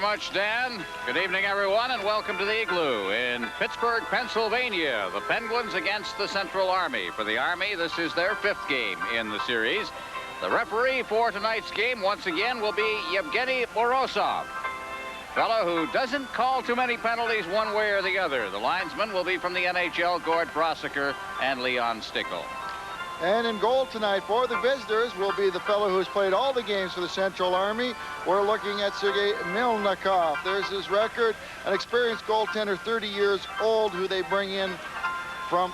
Much, Dan. Good evening, everyone, and welcome to the Igloo in Pittsburgh, Pennsylvania. The Penguins against the Central Army. For the Army, this is their 5th game in the series. The referee for tonight's game, once again, will be Yevgeny Morozov, fellow who doesn't call too many penalties one way or the other. The linesmen will be from the NHL, Gord Brosiker and Leon Stickle. And in goal tonight for the visitors will be the fellow who's played all the games for the Central Army. We're looking at Sergei Milnikov. There's his record, an experienced goaltender, 30 years old, who they bring in from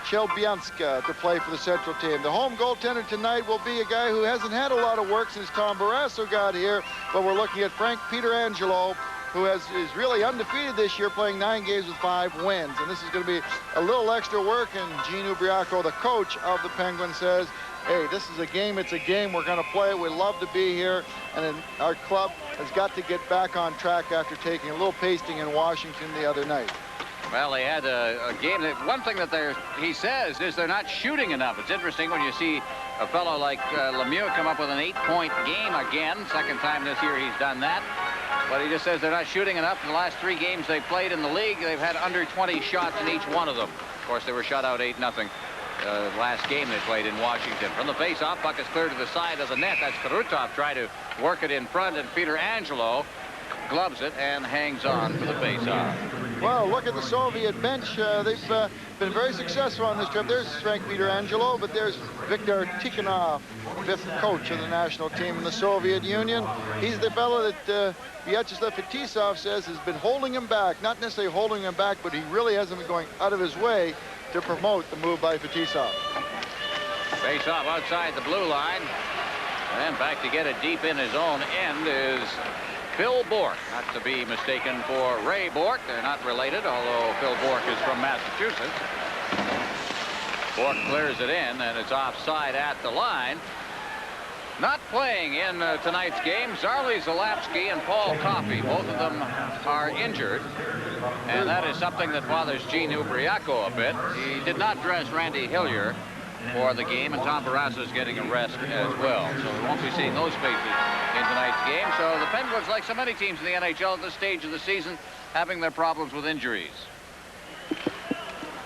Shelbyanska to play for the Central team. The home goaltender tonight will be a guy who hasn't had a lot of work since Tom Barrasso got here, but we're looking at Frank Pietrangelo, who is really undefeated this year, playing 9 games with 5 wins. And this is going to be a little extra work, and Gene Ubriaco, the coach of the Penguins, says, hey, this is a game, it's a game, we're going to play it, we love to be here, and our club has got to get back on track after taking a little pasting in Washington the other night. Well, they had a game that one thing that he says is they're not shooting enough. It's interesting when you see a fellow like Lemieux come up with an 8-point game again. Second time this year he's done that. But he just says they're not shooting enough. In the last 3 games they've played in the league, they've had under 20 shots in each one of them. Of course, they were shut out 8-0 last game they played in Washington. From the face-off, puck is cleared to the side of the net. That's Krutov trying to work it in front, and Pietrangelo gloves it and hangs on for the face-off. Well, look at the Soviet bench. They've been very successful on this trip. There's Frank Pietrangelo, but there's Viktor Tikhonov, 5th coach of the national team in the Soviet Union. He's the fellow that Vyacheslav Fetisov says has been holding him back. Not necessarily holding him back, but he really hasn't been going out of his way to promote the move by Fetisov. Face-off outside the blue line. And back to get it deep in his own end is Phil Bourque, not to be mistaken for Ray Bourque. They're not related, although Phil Bourque is from Massachusetts. Bourque clears it in, and it's offside at the line. Not playing in tonight's game, Zarley Zalapsky and Paul Coffey. Both of them are injured, and that is something that bothers Gene Ubriaco a bit. He did not dress Randy Hillier for the game, and Tom Barrasso is getting a rest as well. So we won't be seeing those faces in tonight's game. So the Penguins, like so many teams in the NHL at this stage of the season, having their problems with injuries.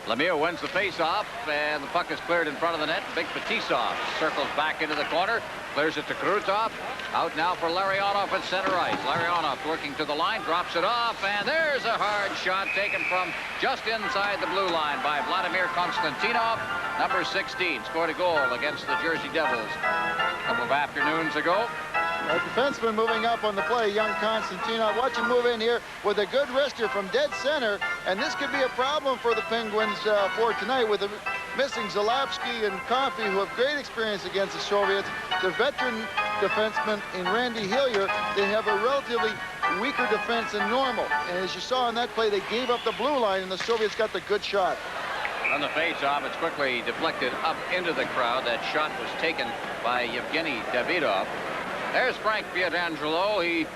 Lemieux wins the face-off, and the puck is cleared in front of the net. Big Fetisov circles back into the corner, clears it to Krutov. Out now for Larionov at center ice. Larionov working to the line, drops it off, and there's a hard shot taken from just inside the blue line by Vladimir Konstantinov, number 16. Scored a goal against the Jersey Devils a couple of afternoons ago. A defenseman moving up on the play, young Konstantinov. Watch him move in here with a good wrister from dead center, and this could be a problem for the Penguins for tonight with the missing Zalapsky and Coffey, who have great experience against the Soviets. The veteran defenseman in Randy Hillier, they have a relatively weaker defense than normal. And as you saw in that play, they gave up the blue line, and the Soviets got the good shot. On the face-off, it's quickly deflected up into the crowd. That shot was taken by Yevgeny Davidov. There's Frank Pietrangelo. He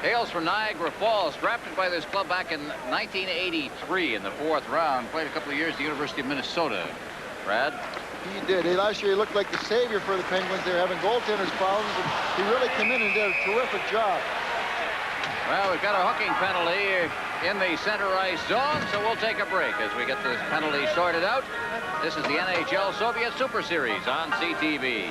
hails from Niagara Falls, drafted by this club back in 1983 in the 4th round. Played a couple of years at the University of Minnesota. Brad? He did. Last year he looked like the savior for the Penguins. They were having goaltenders problems, and he really came in and did a terrific job. Well, we've got a hooking penalty in the center ice zone, so we'll take a break as we get this penalty sorted out. This is the NHL Soviet Super Series on CTV.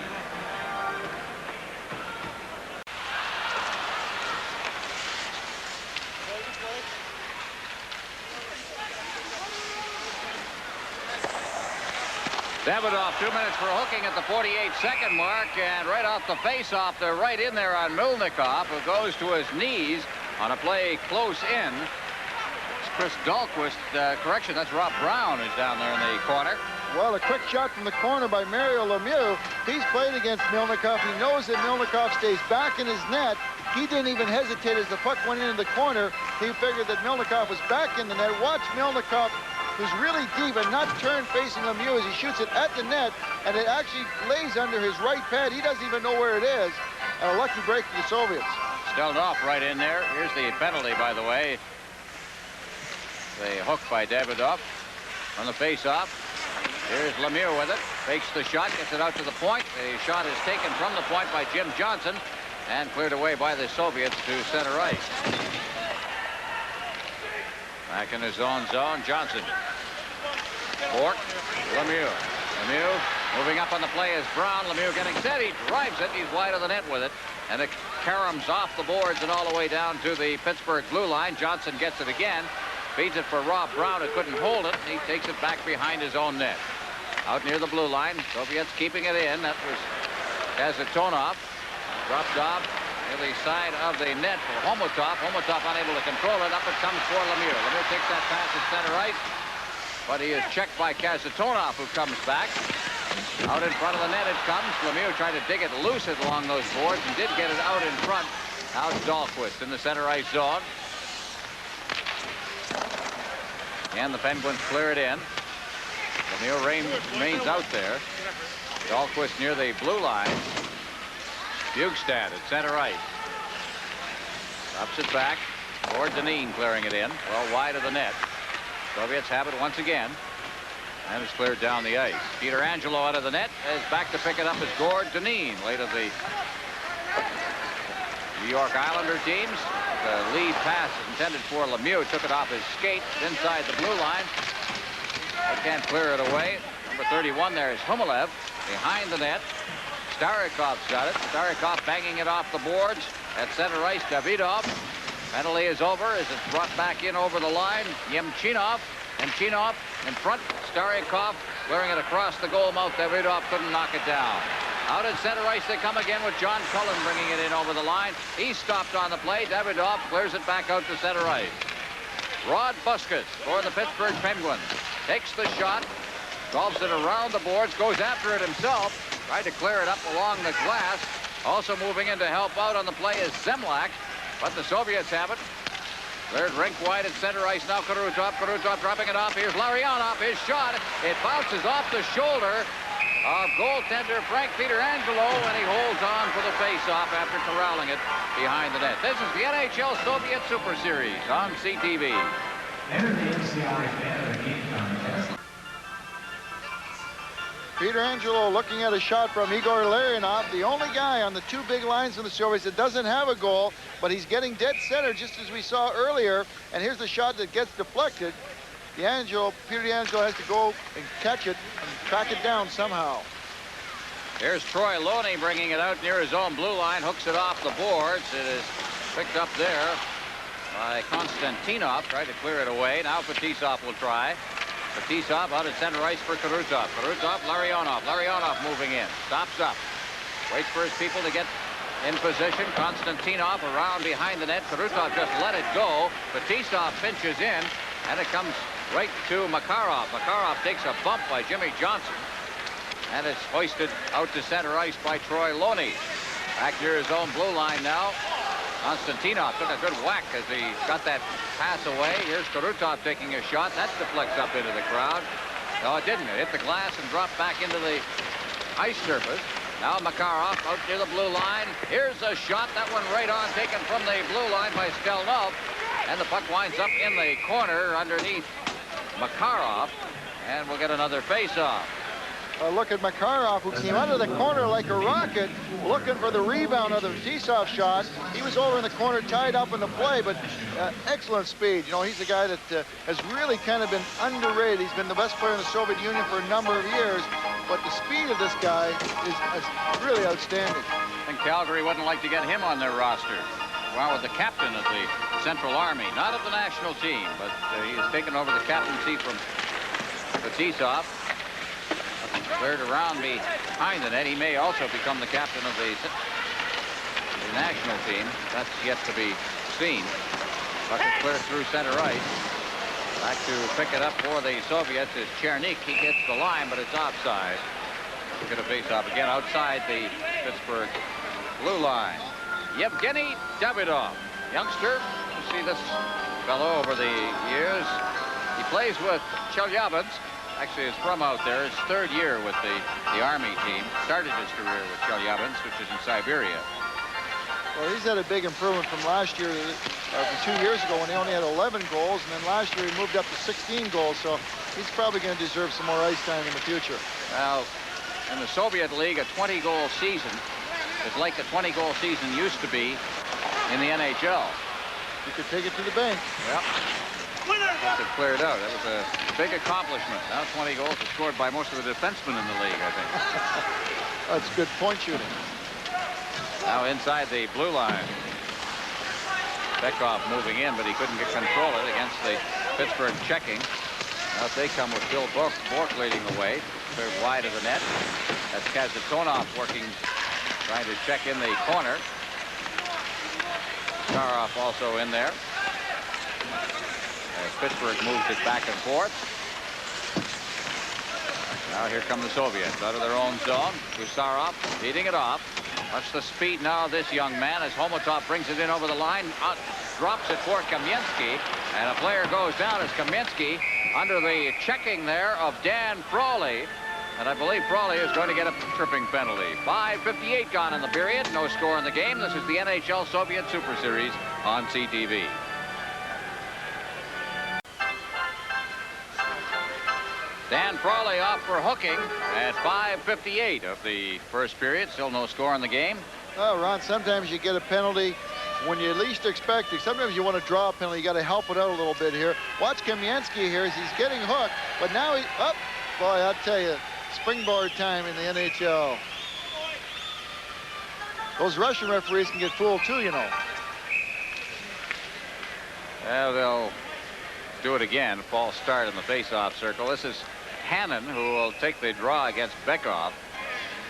Davidoff, 2 minutes for hooking at the 48-second mark, and right off the face-off, they're right in there on Milnikov, who goes to his knees on a play close in. It's Chris Dahlquist, correction, that's Rob Brown who's down there in the corner. Well, a quick shot from the corner by Mario Lemieux. He's played against Milnikov. He knows that Milnikov stays back in his net. He didn't even hesitate as the puck went into the corner. He figured that Milnikov was back in the net. Watch Milnikov, who's really deep and not turned facing Lemieux as he shoots it at the net, and it actually lays under his right pad. He doesn't even know where it is. And a lucky break for the Soviets. Stilled off right in there. Here's the penalty, by the way. The hook by Davidoff on the face-off. Here's Lemieux with it. Fakes the shot, gets it out to the point. The shot is taken from the point by Jim Johnson. and cleared away by the Soviets to center ice. Back in his own zone, Johnson. Bork, Lemieux. Lemieux moving up on the play is Brown. Lemieux getting set. He drives it. He's wide of the net with it. And it caroms off the boards and all the way down to the Pittsburgh blue line. Johnson gets it again. Feeds it for Rob Brown, who couldn't hold it. He takes it back behind his own net. Out near the blue line. Soviets keeping it in. That was Kazatonov. Dropped off near the side of the net for Homotov. Homotov unable to control it. Up it comes for Lemieux. Lemieux takes that pass at center ice. But he is checked by Kazatonov, who comes back. Out in front of the net it comes. Lemieux tried to dig it loose along those boards and did get it out in front. Now it's Dahlquist in the center ice zone. And the Penguins clear it in. Lemieux remains out there. Dahlquist near the blue line. Bjugstad at center ice. Drops it back. Gord Dineen clearing it in. Well wide of the net. Soviets have it once again. And it's cleared down the ice. Peter Angelo out of the net is back to pick it up as Gord Dineen, late of the New York Islander teams. The lead pass is intended for Lemieux. Took it off his skate inside the blue line. They can't clear it away. Number 31 there is Humalev behind the net. Starykov's got it. Starykov banging it off the boards at center ice. Davidov. Penalty is over as it's brought back in over the line. Yemchinov. And Chinov in front. Starykov clearing it across the goal mouth. Davidov couldn't knock it down. Out at center ice they come again with John Cullen bringing it in over the line. He stopped on the play. Davidov clears it back out to center ice. Rod Busquets for the Pittsburgh Penguins. Takes the shot. Golfs it around the boards. Goes after it himself. Tried to clear it up along the glass. Also moving in to help out on the play is Zemlak. But the Soviets have it. Cleared rink wide at center ice now. Kurutov. Kurutov dropping it off. Here's Larionov. His shot. It bounces off the shoulder of goaltender Frank Pietrangelo, and he holds on for the face-off after corralling it behind the net. This is the NHL Soviet Super Series on CTV. Pietrangelo looking at a shot from Igor Larionov, the only guy on the two big lines in the Soviets that doesn't have a goal, but he's getting dead center just as we saw earlier. And here's the shot that gets deflected. Pietrangelo has to go and catch it and track it down somehow. Here's Troy Loney bringing it out near his own blue line, hooks it off the boards. It is picked up there by Konstantinov. Tried to clear it away. Now Fetisov will try. Fetisov out at center ice for Kurutov. Kurutov, Larionov. Larionov moving in. Stops up. Waits for his people to get in position. Konstantinov around behind the net. Kurutov just let it go. Fetisov pinches in, and it comes right to Makarov. Makarov takes a bump by Jimmy Johnson, and it's hoisted out to center ice by Troy Loney. Back near his own blue line now. Konstantinov took a good whack as he got that pass away. Here's Kurutov taking a shot. That deflects up into the crowd. No, it didn't. It hit the glass and dropped back into the ice surface. Now Makarov out near the blue line. Here's a shot. That one right on, taken from the blue line by Stelnov. And the puck winds up in the corner underneath Makarov. And we'll get another face-off. Look at Makarov, who came out of the corner like a rocket, looking for the rebound of the Fetisov shot. He was over in the corner, tied up in the play, but excellent speed. You know, he's a guy that has really kind of been underrated. He's been the best player in the Soviet Union for a number of years, but the speed of this guy is really outstanding. I think Calgary wouldn't like to get him on their roster. Well, with the captain of the Central Army, not of the national team, but he has taken over the captaincy from Fetisov. Cleared around behind the net. He may also become the captain of the national team. That's yet to be seen. Puck is cleared through center ice. Back to pick it up for the Soviets is Chernik. He hits the line, but it's offside. We'll get a face-off again outside the Pittsburgh blue line. Yevgeny Davidov, youngster. You see this fellow over the years. He plays with Chelyabinsk. Actually, is from out there. His third year with the Army team. Started his career with Chelyabinsk, which is in Siberia. Well, he's had a big improvement from last year, from 2 years ago when he only had 11 goals, and then last year he moved up to 16 goals, so he's probably going to deserve some more ice time in the future. Well, in the Soviet League, a 20-goal season is like a 20-goal season used to be in the NHL. You could take it to the bank. Yep. Once it cleared out. That was a big accomplishment. Now 20 goals are scored by most of the defensemen in the league, I think. That's good point shooting. Now inside the blue line. Bekoff moving in, but he couldn't control it against the Pittsburgh checking. Now they come with Phil Bork leading the way. Third wide of the net. That's Kazatonov working, trying to check in the corner. Staroff also in there. As Pittsburgh moves it back and forth. Now here come the Soviets out of their own zone. Gusarov leading it off. Watch the speed now of this young man as Homotov brings it in over the line. Drops it for Kamensky. And a player goes down as Kamensky under the checking there of Dan Frawley. And I believe Frawley is going to get a tripping penalty. 5:58 gone in the period. No score in the game. This is the NHL Soviet Super Series on CTV. Dan Frawley off for hooking at 5:58 of the first period. Still no score in the game. Oh, Ron, sometimes you get a penalty when you least expect it. Sometimes you want to draw a penalty. You got to help it out a little bit here. Watch Kamensky here as he's getting hooked, but now he up. Boy, I'll tell you, springboard time in the NHL. Those Russian referees can get fooled too, you know. Well, they'll do it again. False start in the face-off circle. This is Hannon who will take the draw against Bekoff.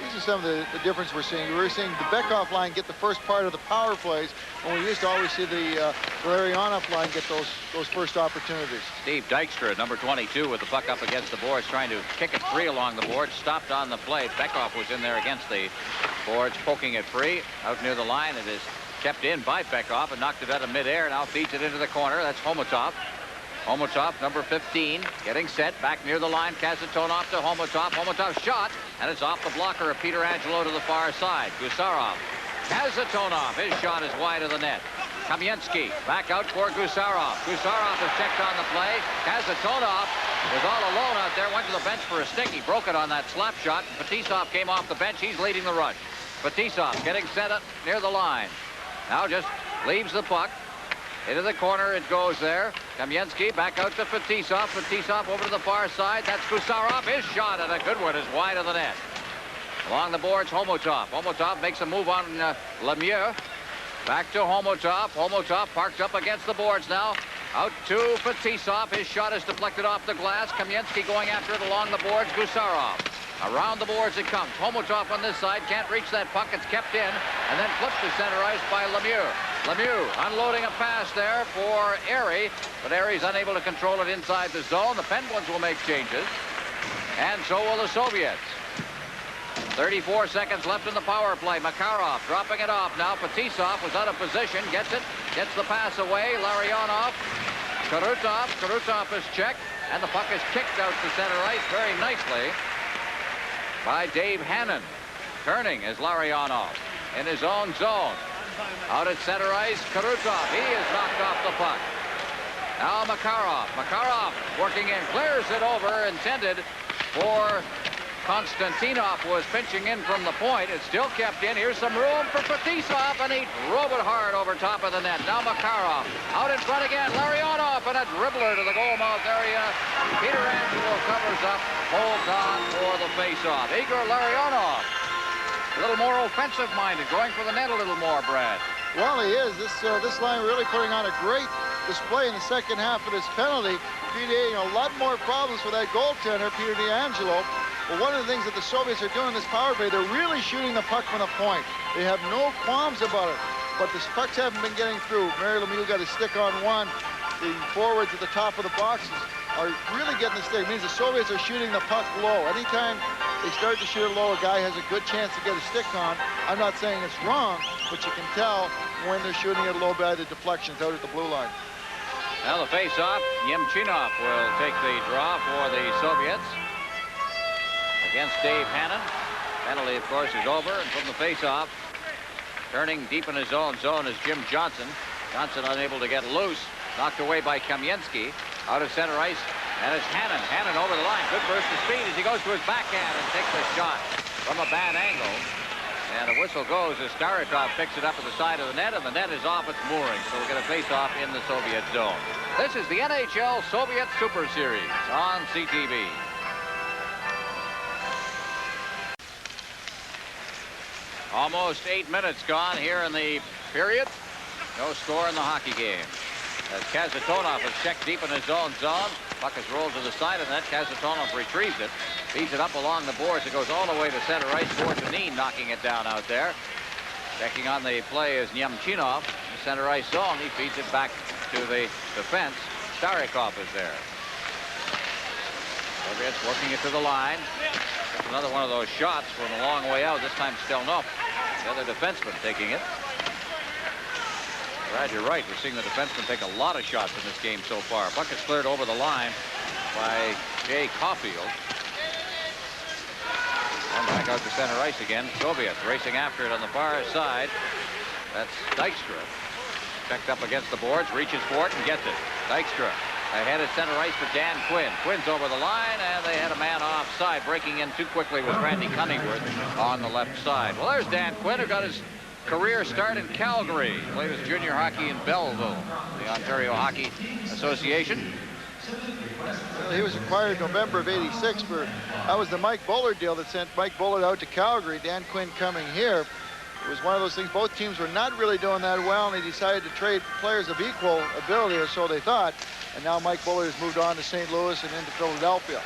These are some of the difference we're seeing. We're seeing the Bekoff line get the first part of the power plays, and we used to always see the Larionov line get those first opportunities. Steve Dykstra, number 22, with the puck up against the boards, trying to kick it free along the boards. Stopped on the play. Bekoff was in there against the boards, poking it free. Out near the line, it is kept in by Bekoff and knocked it out of midair. Now feeds it into the corner. That's Homotov. Homotov, number 15, getting set back near the line. Kazatonov to Homotov. Homotov's shot, and it's off the blocker of Peter Angelo to the far side. Gusarov. Kazatonov, his shot is wide of the net. Kamensky back out for Gusarov. Gusarov is checked on the play. Kazatonov was all alone out there, went to the bench for a stick. He broke it on that slap shot. Fetisov came off the bench. He's leading the rush. Fetisov getting set up near the line. Now just leaves the puck. Into the corner it goes there. Kamensky back out to Fetisov. Fetisov over to the far side. That's Gusarov. His shot, and a good one, is wide of the net. Along the boards, Homotov. Homotov makes a move on Lemieux. Back to Homotov. Homotov parked up against the boards now. Out to Fetisov. His shot is deflected off the glass. Kamensky going after it along the boards. Gusarov. Around the boards it comes. Homotov on this side. Can't reach that puck. It's kept in. And then flipped to center ice by Lemieux. Lemieux unloading a pass there for Airy. But Airy's unable to control it inside the zone. The Penguins will make changes. And so will the Soviets. 34 seconds left in the power play. Makarov dropping it off now. Fetisov was out of position. Gets it. Gets the pass away. Larionov. Karutov. Karutov is checked. And the puck is kicked out to center ice very nicely by Dave Hannon. Turning is Larionov in his own zone. Out at center ice, Karutov. He is knocked off the puck. Now Makarov. Makarov working in, clears it over, intended for Konstantinov, was pinching in from the point. It's still kept in. Here's some room for Fetisov, and he drove it hard over top of the net. Now Makarov out in front again. Larionov and a dribbler to the goal mouth area. Peter Angelo covers up, holds on for the faceoff. Igor Larionov, a little more offensive-minded, going for the net a little more, Brad. Well, he is. This line really putting on a great display in the second half of this penalty. PDA, a lot more problems for that goaltender, Peter DeAngelo. But one of the things that the Soviets are doing in this power play, they're really shooting the puck from the point. They have no qualms about it. But the pucks haven't been getting through. Mary Lemieux got a stick on one. The forwards at the top of the boxes are really getting the stick. It means the Soviets are shooting the puck low. Anytime they start to shoot it low, a guy has a good chance to get a stick on. I'm not saying it's wrong, but you can tell when they're shooting it low by the deflections out at the blue line. Now the face-off, Yemchinov will take the draw for the Soviets against Dave Hannon. Penalty, of course, is over, and from the face-off, turning deep in his own zone is Jim Johnson. Johnson unable to get loose, knocked away by Kamensky. Out of center ice, and it's Hannon. Hannon over the line. Good burst of speed as he goes to his backhand and takes a shot from a bad angle. And a whistle goes as Starikov picks it up at the side of the net, and the net is off its mooring. So we'll get a face-off in the Soviet zone. This is the NHL Soviet Super Series on CTV. Almost 8 minutes gone here in the period. No score in the hockey game. As Kazatonov is checked deep in his own zone. Puck is rolled to the side of the net. Kazatonov retrieves it. Feeds it up along the boards. It goes all the way to center ice. Bortonine knocking it down out there. Checking on the play is Nemchinov. In the center ice zone. He feeds it back to the defense. Starikov is there. Soviets working it to the line. Another one of those shots from a long way out. This time Stelnov, the other defenseman, taking it. Brad, you're right. We're seeing the defenseman take a lot of shots in this game so far. Puck is cleared over the line by Jay Caulfield. And back out to center ice again. Soviets racing after it on the far side. That's Dykstra. Checked up against the boards, reaches for it and gets it. Dykstra ahead at center ice for Dan Quinn. Quinn's over the line, and they had a man offside. Breaking in too quickly was Randy Cunningworth on the left side. Well, there's Dan Quinn, who got his career start in Calgary. Played his junior hockey in Belleville, the Ontario Hockey Association. Well, he was acquired November of '86 for, that was the Mike Bullard deal that sent Mike Bullard out to Calgary. Dan Quinn coming here. It was one of those things, both teams were not really doing that well, and they decided to trade players of equal ability, or so they thought. And now Mike Bullard has moved on to St. Louis and into Philadelphia.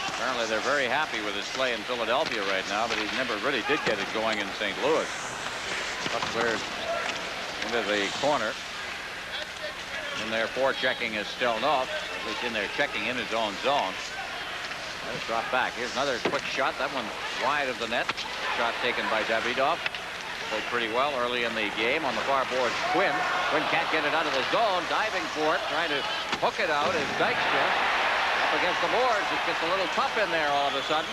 Apparently they're very happy with his play in Philadelphia right now, but he never really did get it going in St. Louis. Puck cleared into the corner. In there forechecking is Stelnov, at least in there checking in his own zone. Let's drop back. Here's another quick shot. That one wide of the net. Shot taken by Davidov. Played pretty well early in the game. On the far boards, Quinn. Quinn can't get it out of the zone. Diving for it. Trying to hook it out is Dykstra. Up against the boards. It gets a little tough in there all of a sudden.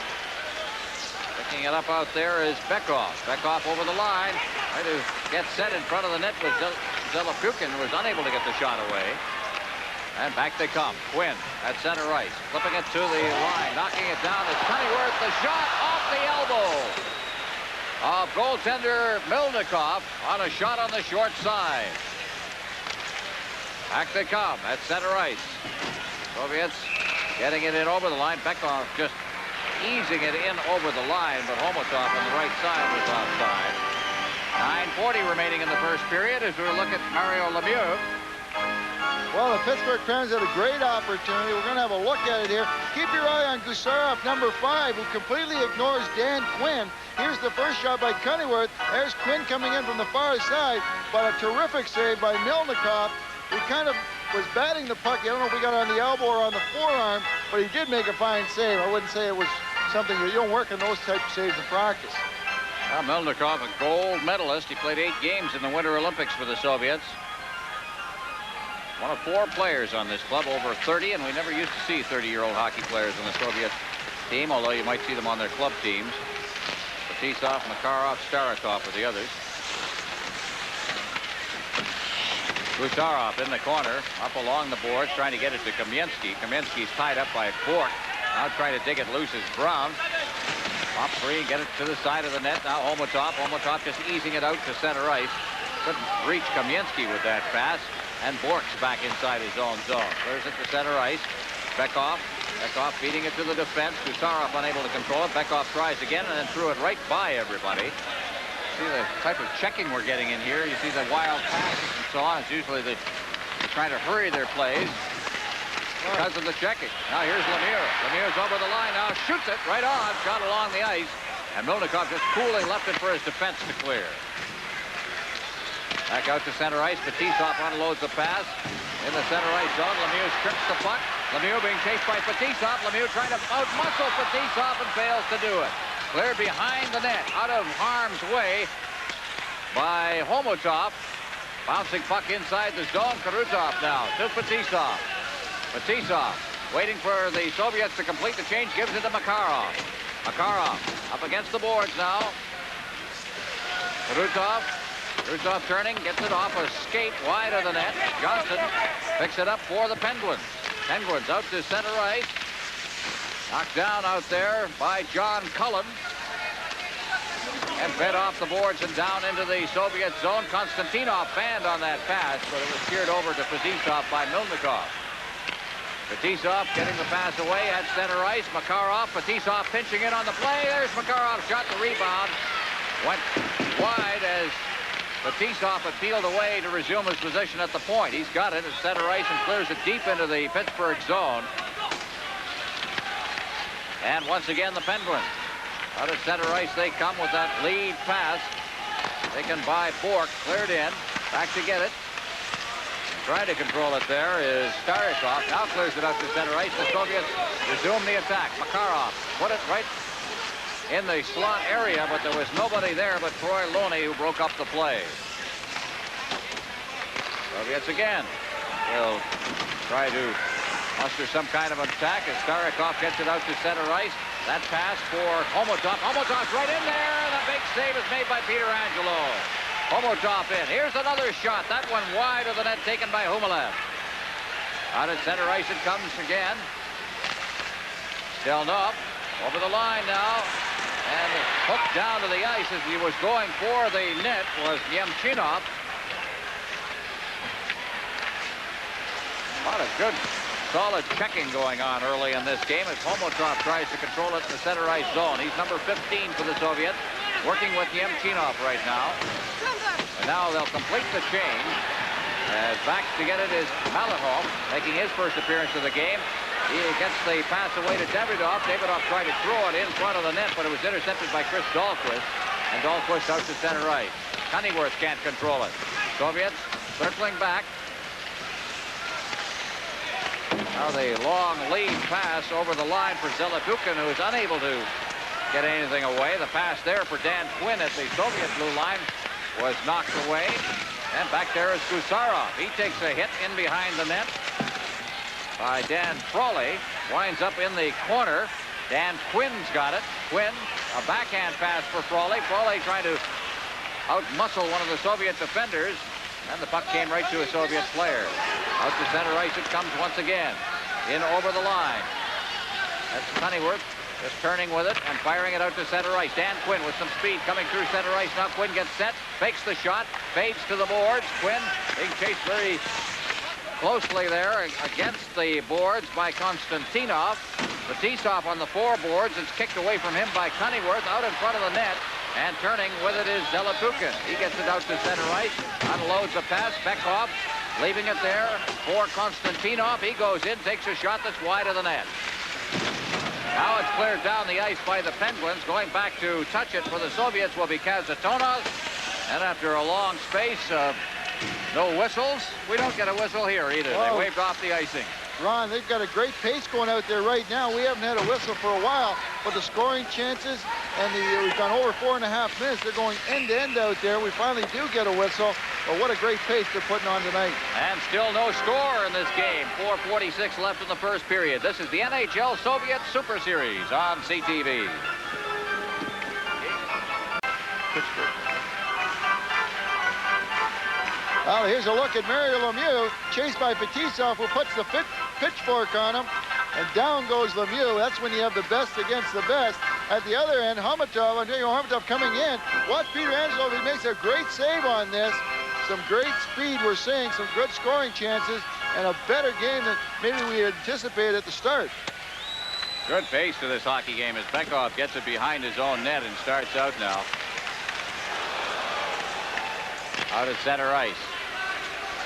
Picking it up out there is Bekov. Bekov over the line. Trying to get set in front of the net, but Zelapukin was unable to get the shot away. And back they come. Quinn at center ice. Flipping it to the line. Knocking it down. It's Cunningworth. The shot off the elbow of goaltender Milnikov on a shot on the short side. Back they come at center ice. Soviets getting it in over the line. Bekov just easing it in over the line, but Homotov on the right side was offside. 9:40 remaining in the first period as we look at Mario Lemieux. Well, the Pittsburgh Penguins had a great opportunity. We're going to have a look at it here. Keep your eye on Gusarov, number 5, who completely ignores Dan Quinn. Here's the first shot by Cunningworth. There's Quinn coming in from the far side, but a terrific save by Milnikov. He kind of was batting the puck. I don't know if he got it on the elbow or on the forearm, but he did make a fine save. I wouldn't say it was something that you don't work on those types of saves in practice. Well, Milnikov, a gold medalist. He played 8 games in the Winter Olympics for the Soviets. One of 4 players on this club, over 30, and we never used to see 30-year-old hockey players on the Soviet team, although you might see them on their club teams. Fetisov, Makarov, Starikov are the others. Gusarov in the corner, up along the boards, trying to get it to Kamensky. Kamensky's tied up by Bork. Now trying to dig it loose is Brown. Pop free, get it to the side of the net. Now Homotov. Homotov just easing it out to center ice. Couldn't reach Kamensky with that pass. And Bork's back inside his own zone. Clears it to center ice. Bekov. Bekov feeding it to the defense. Gusarov unable to control it. Bekov tries again and then threw it right by everybody. See the type of checking we're getting in here. You see the wild passes and so on. It's usually they're trying to hurry their plays because of the checking. Now here's Lemieux. Lemieux's over the line now. Shoots it right on. Shot along the ice. And Milnikov just coolly left it for his defense to clear. Back out to center ice. Fetisov unloads the pass. In the center ice zone, Lemieux strips the puck. Lemieux being chased by Fetisov. Lemieux trying to out-muscle Fetisov and fails to do it. Cleared behind the net, out of harm's way by Homotov. Bouncing puck inside the zone. Karutov now to Fetisov. Fetisov waiting for the Soviets to complete the change. Gives it to Makarov. Makarov up against the boards now. Karutov. Karutov turning, gets it off a skate wide of the net. Johnson picks it up for the Penguins. Penguins out to center ice. Knocked down out there by John Cullen. and fed off the boards and down into the Soviet zone. Konstantinov fanned on that pass, but it was steered over to Fetisov by Milnikov. Fetisov getting the pass away at center ice. Makarov, Fetisov pinching in on the play. There's Makarov, shot the rebound. Went wide as Fetisov had peeled away to resume his position at the point. He's got it at center ice and clears it deep into the Pittsburgh zone. And once again, the Penguins. Out of center ice they come with that lead pass. Taken by Bork, cleared in. Back to get it. Trying to control it there is Starikov. Now clears it up to center ice. The Soviets resume the attack. Makarov put it right in the slot area, but there was nobody there but Troy Loney, who broke up the play. Soviets again will try to muster some kind of attack as Starikov gets it out to center ice. That pass for Homotov. Homotov's right in there, and a big save is made by Peter Angelo. Homotov in. Here's another shot. That one wide of the net, taken by Humalev. Out at center ice it comes again. Stelnov over the line now. And hooked down to the ice as he was going for the net was Yemchinov. A lot of good, solid checking going on early in this game as Homotov tries to control it in the center ice zone. He's number 15 for the Soviets, working with Yemchinov right now. And now they'll complete the change. As back to get it is Malahov, making his first appearance of the game. He gets the pass away to Davidov. Davidov tried to throw it in front of the net, but it was intercepted by Chris Dahlquist. And Dahlquist out to center ice. Cunningworth can't control it. Soviets circling back. Now the long lead pass over the line for Zeledukin, who is unable to get anything away. The pass there for Dan Quinn at the Soviet blue line was knocked away. And back there is Gusarov. He takes a hit in behind the net by Dan Frawley. Winds up in the corner. Dan Quinn's got it. Quinn, a backhand pass for Frawley. Frawley trying to outmuscle one of the Soviet defenders. And the puck came right to a Soviet player. Out to center ice it comes once again. In over the line. That's Cunningworth just turning with it and firing it out to center ice. Dan Quinn with some speed coming through center ice. Now Quinn gets set, fakes the shot, fades to the boards. Quinn being chased very closely there against the boards by Konstantinov. Fetisov on the four boards. It's kicked away from him by Cunningworth out in front of the net. And turning with it is Zeledukin. He gets it out to center ice, unloads a pass. Bekov leaving it there for Konstantinov. He goes in, takes a shot that's wide of the net. Now it's cleared down the ice by the Penguins. Going back to touch it for the Soviets will be Kazatonov. And after a long space of no whistles, we don't get a whistle here either. They waved off the icing. Ron, they've got a great pace going out there right now. We haven't had a whistle for a while, but the scoring chances and we've gone over 4.5 minutes. They're going end to end out there. We finally do get a whistle, but what a great pace they're putting on tonight. And still no score in this game. 4:46 left in the first period. This is the NHL Soviet Super Series on CTV. Pittsburgh. Well, here's a look at Mario Lemieux, chased by Fetisov, who puts the pitchfork on him, and down goes Lemieux. That's when you have the best against the best. At the other end, Homotov, Homotov coming in. Watch Peter Angelo. He makes a great save on this. Some great speed we're seeing, some good scoring chances, and a better game than maybe we anticipated at the start. Good pace to this hockey game as Bekov gets it behind his own net and starts out now. Out at center ice.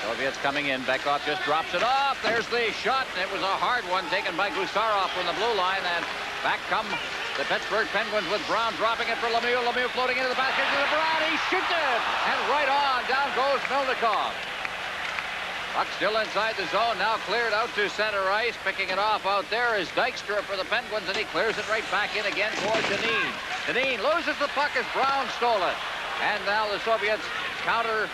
Soviets coming in. Bekov just drops it off. There's the shot. It was a hard one taken by Gusarov from the blue line. And back come the Pittsburgh Penguins with Brown dropping it for Lemieux. Lemieux floating into the basket to the Brown. He shoots it. And right on. Down goes Milnikov. Puck still inside the zone. Now cleared out to center ice. Picking it off out there is Dykstra for the Penguins. And he clears it right back in again for Dineen. Dineen loses the puck as Brown stole it. And now the Soviets counter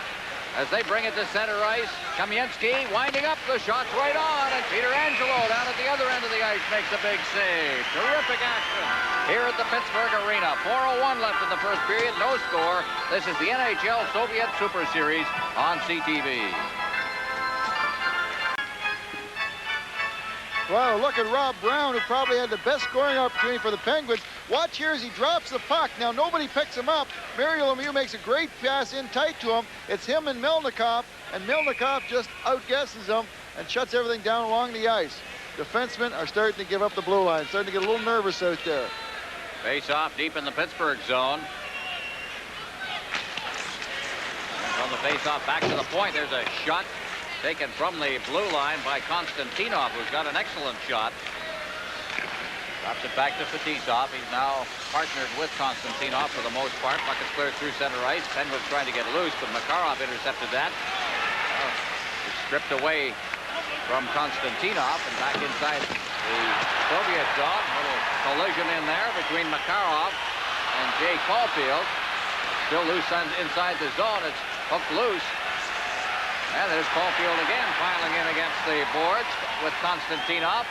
as they bring it to center ice. Kamensky winding up. The shot's right on. And Peter Angelo down at the other end of the ice makes a big save. Terrific action here at the Pittsburgh Arena. 4:01 left in the first period. No score. This is the NHL Soviet Super Series on CTV. Well, look at Rob Brown, who probably had the best scoring opportunity for the Penguins. Watch here as he drops the puck. Now, nobody picks him up. Mario Lemieux makes a great pass in tight to him. It's him and Melnikov just outguesses him and shuts everything down along the ice. Defensemen are starting to give up the blue line, starting to get a little nervous out there. Face off deep in the Pittsburgh zone. From the face off back to the point, there's a shot taken from the blue line by Konstantinov, who's got an excellent shot. Drops it back to Fetisov. He's now partnered with Konstantinov for the most part. Puck is cleared through center ice. Penguins trying to get loose, but Makarov intercepted that. It's stripped away from Konstantinov and back inside the Soviet zone. A little collision in there between Makarov and Jay Caulfield. Still loose inside the zone. It's hooked loose. And there's Caulfield again, piling in against the boards with Konstantinov.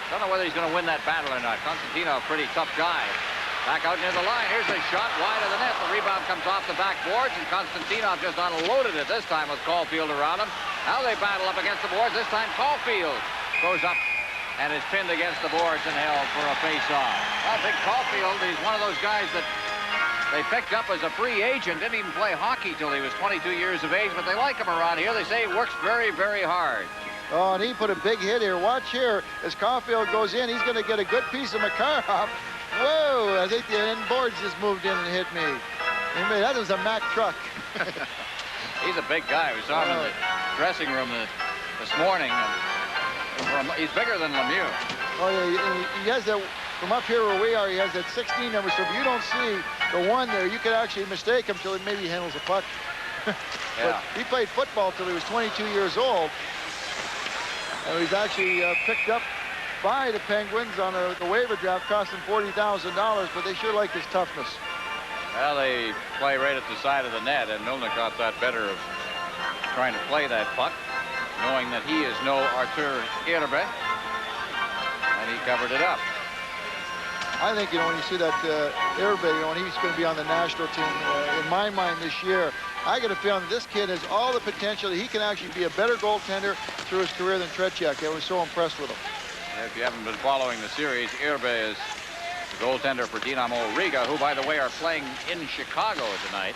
Don't know whether he's going to win that battle or not. Konstantinov, pretty tough guy. Back out near the line. Here's a shot wide of the net. The rebound comes off the back boards, and Konstantinov just unloaded it this time with Caulfield around him. Now they battle up against the boards. This time Caulfield goes up and is pinned against the boards and held for a face-off. I think Caulfield, he's one of those guys that they picked up as a free agent, didn't even play hockey till he was 22 years of age, but they like him around here. They say he works very, very hard. Oh, and he put a big hit here. Watch here as Caulfield goes in. He's going to get a good piece of Makarov. Whoa, I think the end boards just moved in and hit me. That was a Mack truck. He's a big guy. We saw him in the dressing room this morning. He's bigger than Lemieux. Oh, yeah, he has that. From up here where we are, he has that 16 number, so if you don't see the 1 there, you could actually mistake him till maybe he handles a puck. But he played football till he was 22 years old. And he's actually picked up by the Penguins on the waiver draft, cost him $40,000, but they sure like his toughness. Well, they play right at the side of the net, and Milnikov thought better of trying to play that puck, knowing that he is no Artur Irbe, and he covered it up. I think, when you see that Irbe, when he's going to be on the national team, in my mind this year, I get a feeling that this kid has all the potential that he can actually be a better goaltender through his career than Tretiak. I was so impressed with him. If you haven't been following the series, Irbe is the goaltender for Dinamo Riga, who, by the way, are playing in Chicago tonight.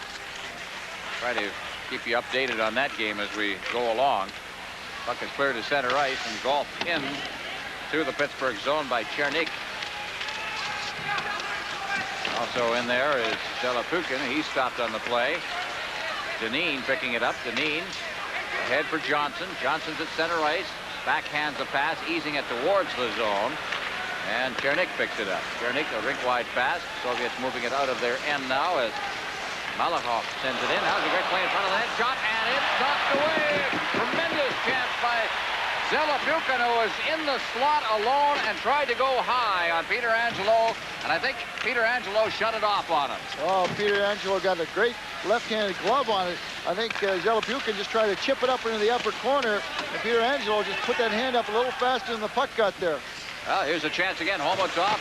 Try to keep you updated on that game as we go along. Puck is cleared to center ice and golfed in to the Pittsburgh zone by Chernik. Also in there is Zelapukin. He stopped on the play. Deneen picking it up. Deneen ahead for Johnson. Johnson's at center ice. Backhands a pass, easing it towards the zone. And Chernik picks it up. Chernik, a rink-wide pass. Soviets moving it out of their end now as Malakov sends it in. That was a great play in front of the net. Shot, and it's knocked away. Tremendous chance by Zelapukin, who was in the slot alone and tried to go high on Peter Angelo, and I think Peter Angelo shut it off on him. Oh, Peter Angelo got a great left-handed glove on it. I think Zelapukin just tried to chip it up into the upper corner, and Peter Angelo just put that hand up a little faster than the puck got there. Well, here's a chance again. Homotov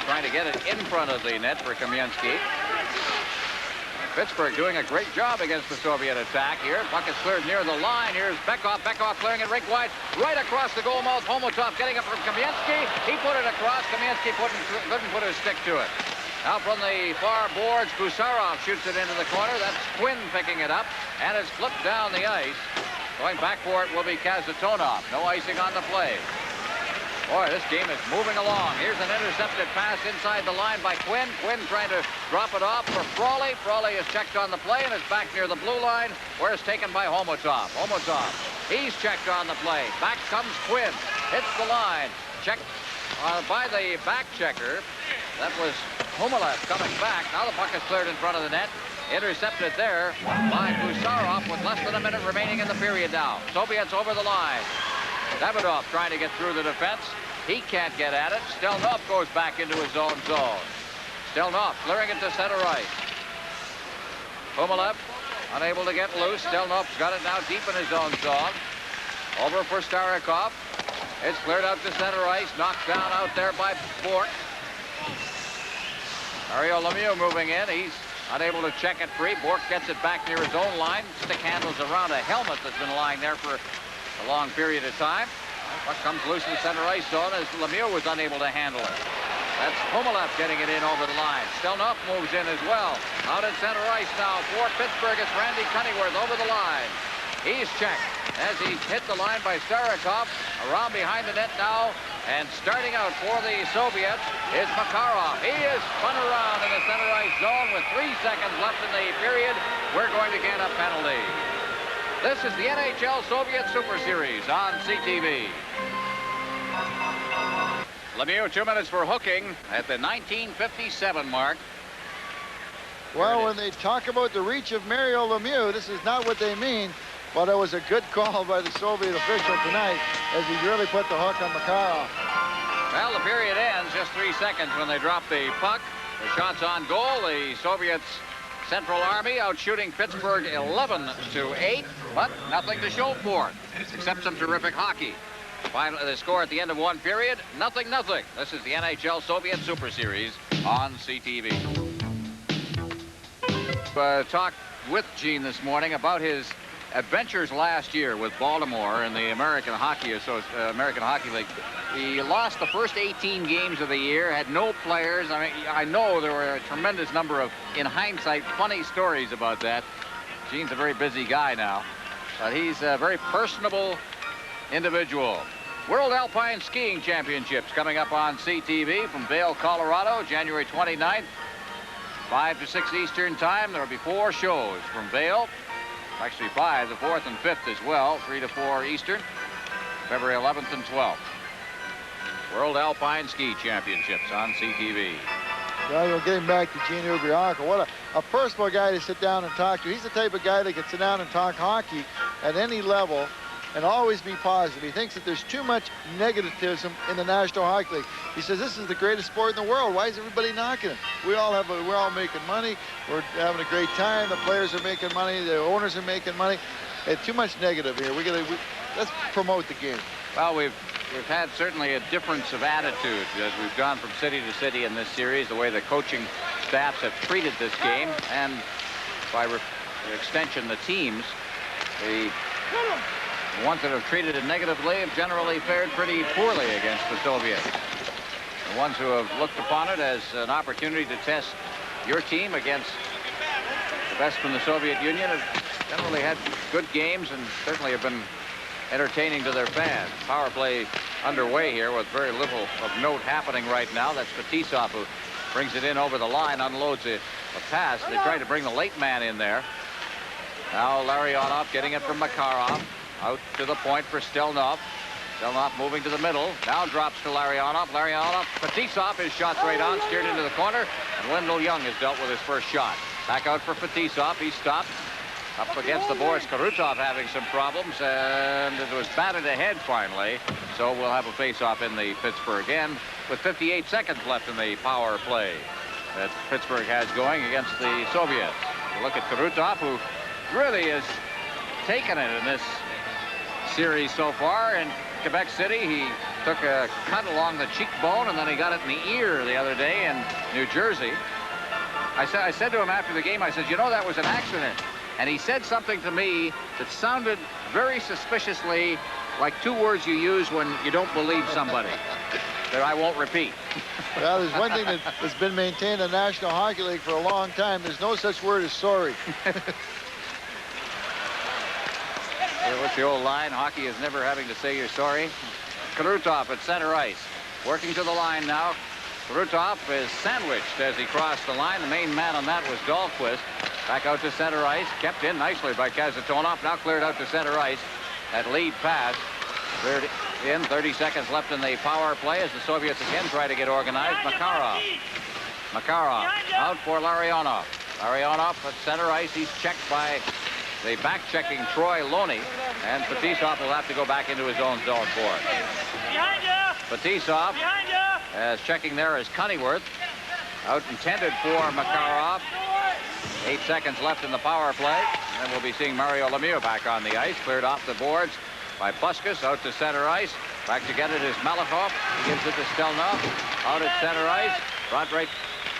trying to get it in front of the net for Kamensky. Pittsburgh doing a great job against the Soviet attack here. Puck is cleared near the line. Here's Bekov. Bekov clearing it rink wide, right across the goal mouth. Homotov getting it from Kamensky. He put it across. Kamensky couldn't put his stick to it. Now from the far boards, Gusarov shoots it into the corner. That's Quinn picking it up, and it's flipped down the ice. Going back for it will be Kazatonov. No icing on the play. Boy, this game is moving along. Here's an intercepted pass inside the line by Quinn. Quinn trying to drop it off for Frawley. Frawley is checked on the play and is back near the blue line, where it's taken by Homotov. Homotov, he's checked on the play. Back comes Quinn. Hits the line. Checked by the back checker. That was Humalev coming back. Now the puck is cleared in front of the net. Intercepted there by Gusarov with less than a minute remaining in the period now. Soviets over the line. Davidov trying to get through the defense. He can't get at it. Stelnov goes back into his own zone. Stelnov clearing it to center ice. Humalev unable to get loose. Stelnov's got it now deep in his own zone. Over for Starikov. It's cleared out to center ice. Knocked down out there by Bork. Mario Lemieux moving in. He's unable to check it free. Bork gets it back near his own line. Stick handles around a helmet that's been lying there for a long period of time. Puck comes loose in the center ice zone as Lemieux was unable to handle it. That's Humalev getting it in over the line. Stelnoff moves in as well. Out at center ice now for Pittsburgh. It's Randy Cunneyworth over the line. He's checked as he's hit the line by Starikov. Around behind the net now. And starting out for the Soviets is Makarov. He is spun around in the center ice zone with 3 seconds left in the period. We're going to get a penalty. This is the NHL Soviet Super Series on CTV. Lemieux 2 minutes for hooking at the 1957 mark. Well, when they talk about the reach of Mario Lemieux, this is not what they mean, but it was a good call by the Soviet official tonight as he really put the hook on Makarov. Well, the period ends just 3 seconds when they drop the puck. The shot's on goal. The Soviets Central Army out shooting Pittsburgh 11-8, but nothing to show for it, except some terrific hockey. Finally, the score at the end of one period, 0-0. This is the NHL Soviet Super Series on CTV. Talked with Gene this morning about his adventures last year with Baltimore in the American Hockey League. He lost the first 18 games of the year, had no players. I mean, I know there were a tremendous number of, in hindsight, funny stories about that. Gene's a very busy guy now, but he's a very personable individual. World Alpine Skiing Championships coming up on CTV from Vail, Colorado, January 29th, 5 to 6 Eastern time. There will be 4 shows from Vail. Actually 5, the 4th and 5th as well, 3 to 4 Eastern, February 11th and 12th. World Alpine Ski Championships on CTV. Well, you're getting back to Gene Ubriaco. What a personal guy to sit down and talk to. He's the type of guy that can sit down and talk hockey at any level and always be positive. He thinks that there's too much negativism in the National Hockey League. He says this is the greatest sport in the world. Why is everybody knocking it? We're all making money. We're having a great time. The players are making money. The owners are making money. It's too much negative here. Let's promote the game. Well, we've had certainly a difference of attitude as we've gone from city to city in this series, the way the coaching staffs have treated this game, and by extension, the teams. The ones that have treated it negatively have generally fared pretty poorly against the Soviets. The ones who have looked upon it as an opportunity to test your team against the best from the Soviet Union have generally had good games and certainly have been entertaining to their fans. Power play underway here with very little of note happening right now. That's Fetisov who brings it in over the line, unloads a pass. They try to bring the late man in there. Now Larionov getting it from Makarov. Out to the point for Stelnoff. Stelnoff moving to the middle. Now drops to Larionov. Larionov, Fetisov, his shot's right on, steered into the corner, and Wendell Young has dealt with his first shot. Back out for Fetisov. He stopped. Up against the boards, Karutov having some problems, and it was batted ahead finally. So we'll have a face-off in the Pittsburgh end with 58 seconds left in the power play that Pittsburgh has going against the Soviets. You look at Karutov, who really has taken it in this series so far. In Quebec City, he took a cut along the cheekbone, and then he got it in the ear the other day in New Jersey. I said to him after the game, I said, you know, that was an accident. And he said something to me that sounded very suspiciously like 2 words you use when you don't believe somebody, that I won't repeat. Well, there's one thing that's been maintained in the National Hockey League for a long time. There's no such word as sorry. What's the old line? Hockey is never having to say you're sorry. Karutov at center ice. Working to the line now. Karutov is sandwiched as he crossed the line. The main man on that was Dahlquist. Back out to center ice. Kept in nicely by Kazatonov. Now cleared out to center ice. That lead pass. Cleared in. 30 seconds left in the power play as the Soviets again try to get organized. Makarov. Makarov out for Larionov. Larionov at center ice. He's checked by the back-checking Troy Loney. And Fetisov will have to go back into his own zone for it. Fetisov as checking there is Cunneyworth. Out intended for Makarov. 8 seconds left in the power play. And then we'll be seeing Mario Lemieux back on the ice. Cleared off the boards by Buskus. Out to center ice. Back to get it is Malakov. He gives it to Stelnoff. Out at center ice. Brought right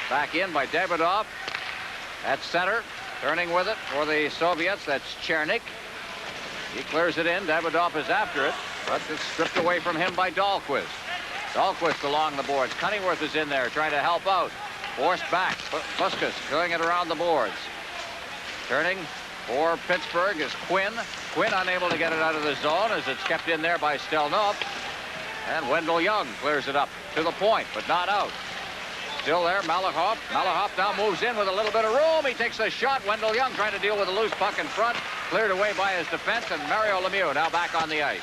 back in by Davidov. At center. Turning with it for the Soviets. That's Chernik. He clears it in. Davidoff is after it, but it's stripped away from him by Dahlquist. Dahlquist along the boards. Cunningworth is in there trying to help out. Forced back. Buskus doing it around the boards. Turning for Pittsburgh is Quinn. Quinn unable to get it out of the zone as it's kept in there by Stelnov. And Wendell Young clears it up to the point, but not out. Still there, Malakoff. Malakoff now moves in with a little bit of room. He takes a shot. Wendell Young trying to deal with a loose puck in front. Cleared away by his defense, and Mario Lemieux now back on the ice.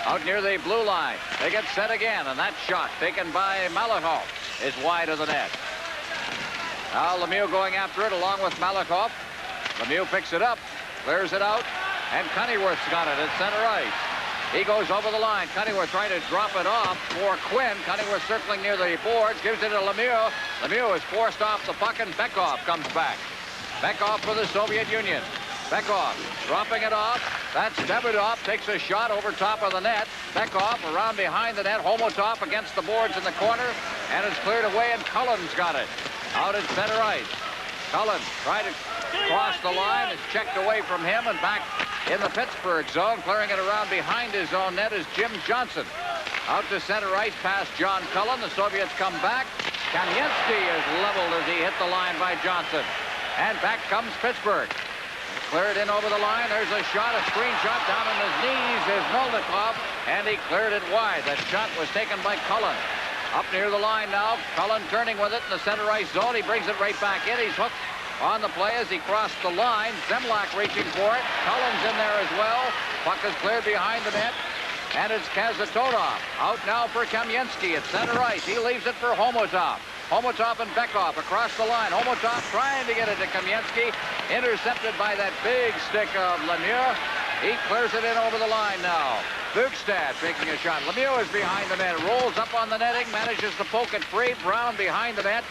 Out near the blue line. They get set again, and that shot taken by Malakoff is wide of the net. Now Lemieux going after it along with Malakoff. Lemieux picks it up, clears it out, and Cunningworth's got it at center ice. He goes over the line. Cunningworth trying to drop it off for Quinn. Cunningworth circling near the boards, gives it to Lemieux. Lemieux is forced off the puck, and Bekov comes back. Bekov for the Soviet Union. Bekov dropping it off. That's Davidoff, takes a shot over top of the net. Bekov around behind the net. Homotop against the boards in the corner, and it's cleared away, and Cullen's got it. Out at center ice. Cullen tried to cross the line. It's checked away from him, and back in the Pittsburgh zone. Clearing it around behind his own net is Jim Johnson. Out to center ice past John Cullen. The Soviets come back. Kamensky is leveled as he hit the line by Johnson. And back comes Pittsburgh. Cleared in over the line. There's a shot, a screen shot down on his knees is Melnikov, and he cleared it wide. That shot was taken by Cullen. Up near the line now. Cullen turning with it in the center ice zone. He brings it right back in. He's hooked on the play as he crossed the line. Zemlak reaching for it. Cullen's in there as well. Puck is cleared behind the net. And it's Kazatonov. Out now for Kamensky at center ice. He leaves it for Homotop. Homotop and Bekov across the line. Homotop trying to get it to Kamensky. Intercepted by that big stick of Lemieux. He clears it in over the line now. Bukestad taking a shot. Lemieux is behind the net. Rolls up on the netting. Manages to poke it free. Brown behind the net.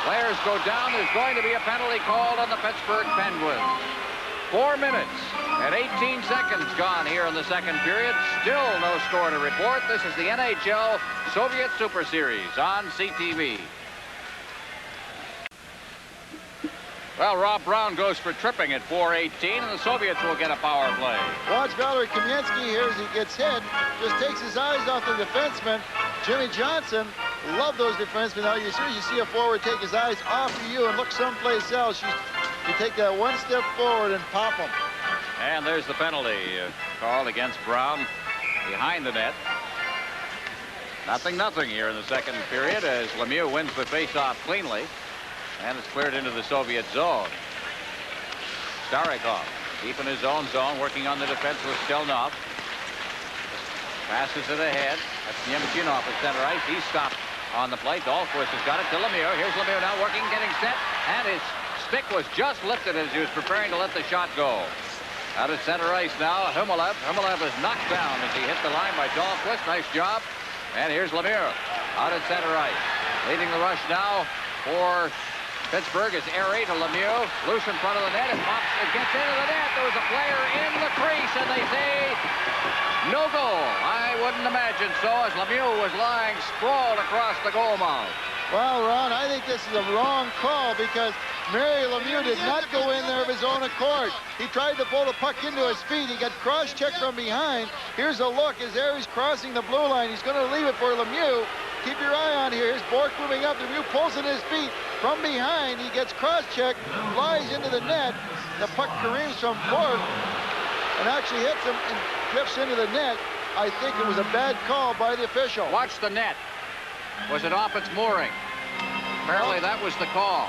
Players go down. There's going to be a penalty called on the Pittsburgh Penguins. 4 minutes and 18 seconds gone here in the second period. Still no score to report. This is the NHL Soviet Super Series on CTV. Well, Rob Brown goes for tripping at 4:18, and the Soviets will get a power play. Watch Valery Kamensky here as he gets hit. Just takes his eyes off the defenseman. Jimmy Johnson, love those defensemen. Now, as soon as you see a forward take his eyes off of you and look someplace else, you take that one step forward and pop him. And there's the penalty called against Brown behind the net. 0-0 here in the second period as Lemieux wins the faceoff cleanly. And it's cleared into the Soviet zone. Starikov deep in his own zone, working on the defense with Stelnov. Passes it ahead. That's Nemchinov at center ice. He's stopped on the play. Dahlquist has got it to Lemieux. Here's Lemieux now working, getting set. And his stick was just lifted as he was preparing to let the shot go. Out at center ice now, Humilev. Humilev is knocked down as he hit the line by Dahlquist. Nice job. And here's Lemieux out at center ice. Leading the rush now for Pittsburgh is Airy to Lemieux. Loose in front of the net. It pops. It gets into the net. There was a player in the crease, and they say no goal. I wouldn't imagine so, as Lemieux was lying sprawled across the goal mouth. Well, Ron, I think this is a wrong call because Mario Lemieux did not go in there of his own accord. He tried to pull the puck into his feet. He got cross-checked from behind. Here's a look as Airy's crossing the blue line. He's going to leave it for Lemieux. Keep your eye on here. Here's Bork moving up. Lemieux pulls in his feet from behind. He gets cross-checked, flies into the net. The puck careens from Bork and actually hits him and drifts into the net. I think it was a bad call by the official. Watch the net. Was it off its mooring? Apparently that was the call.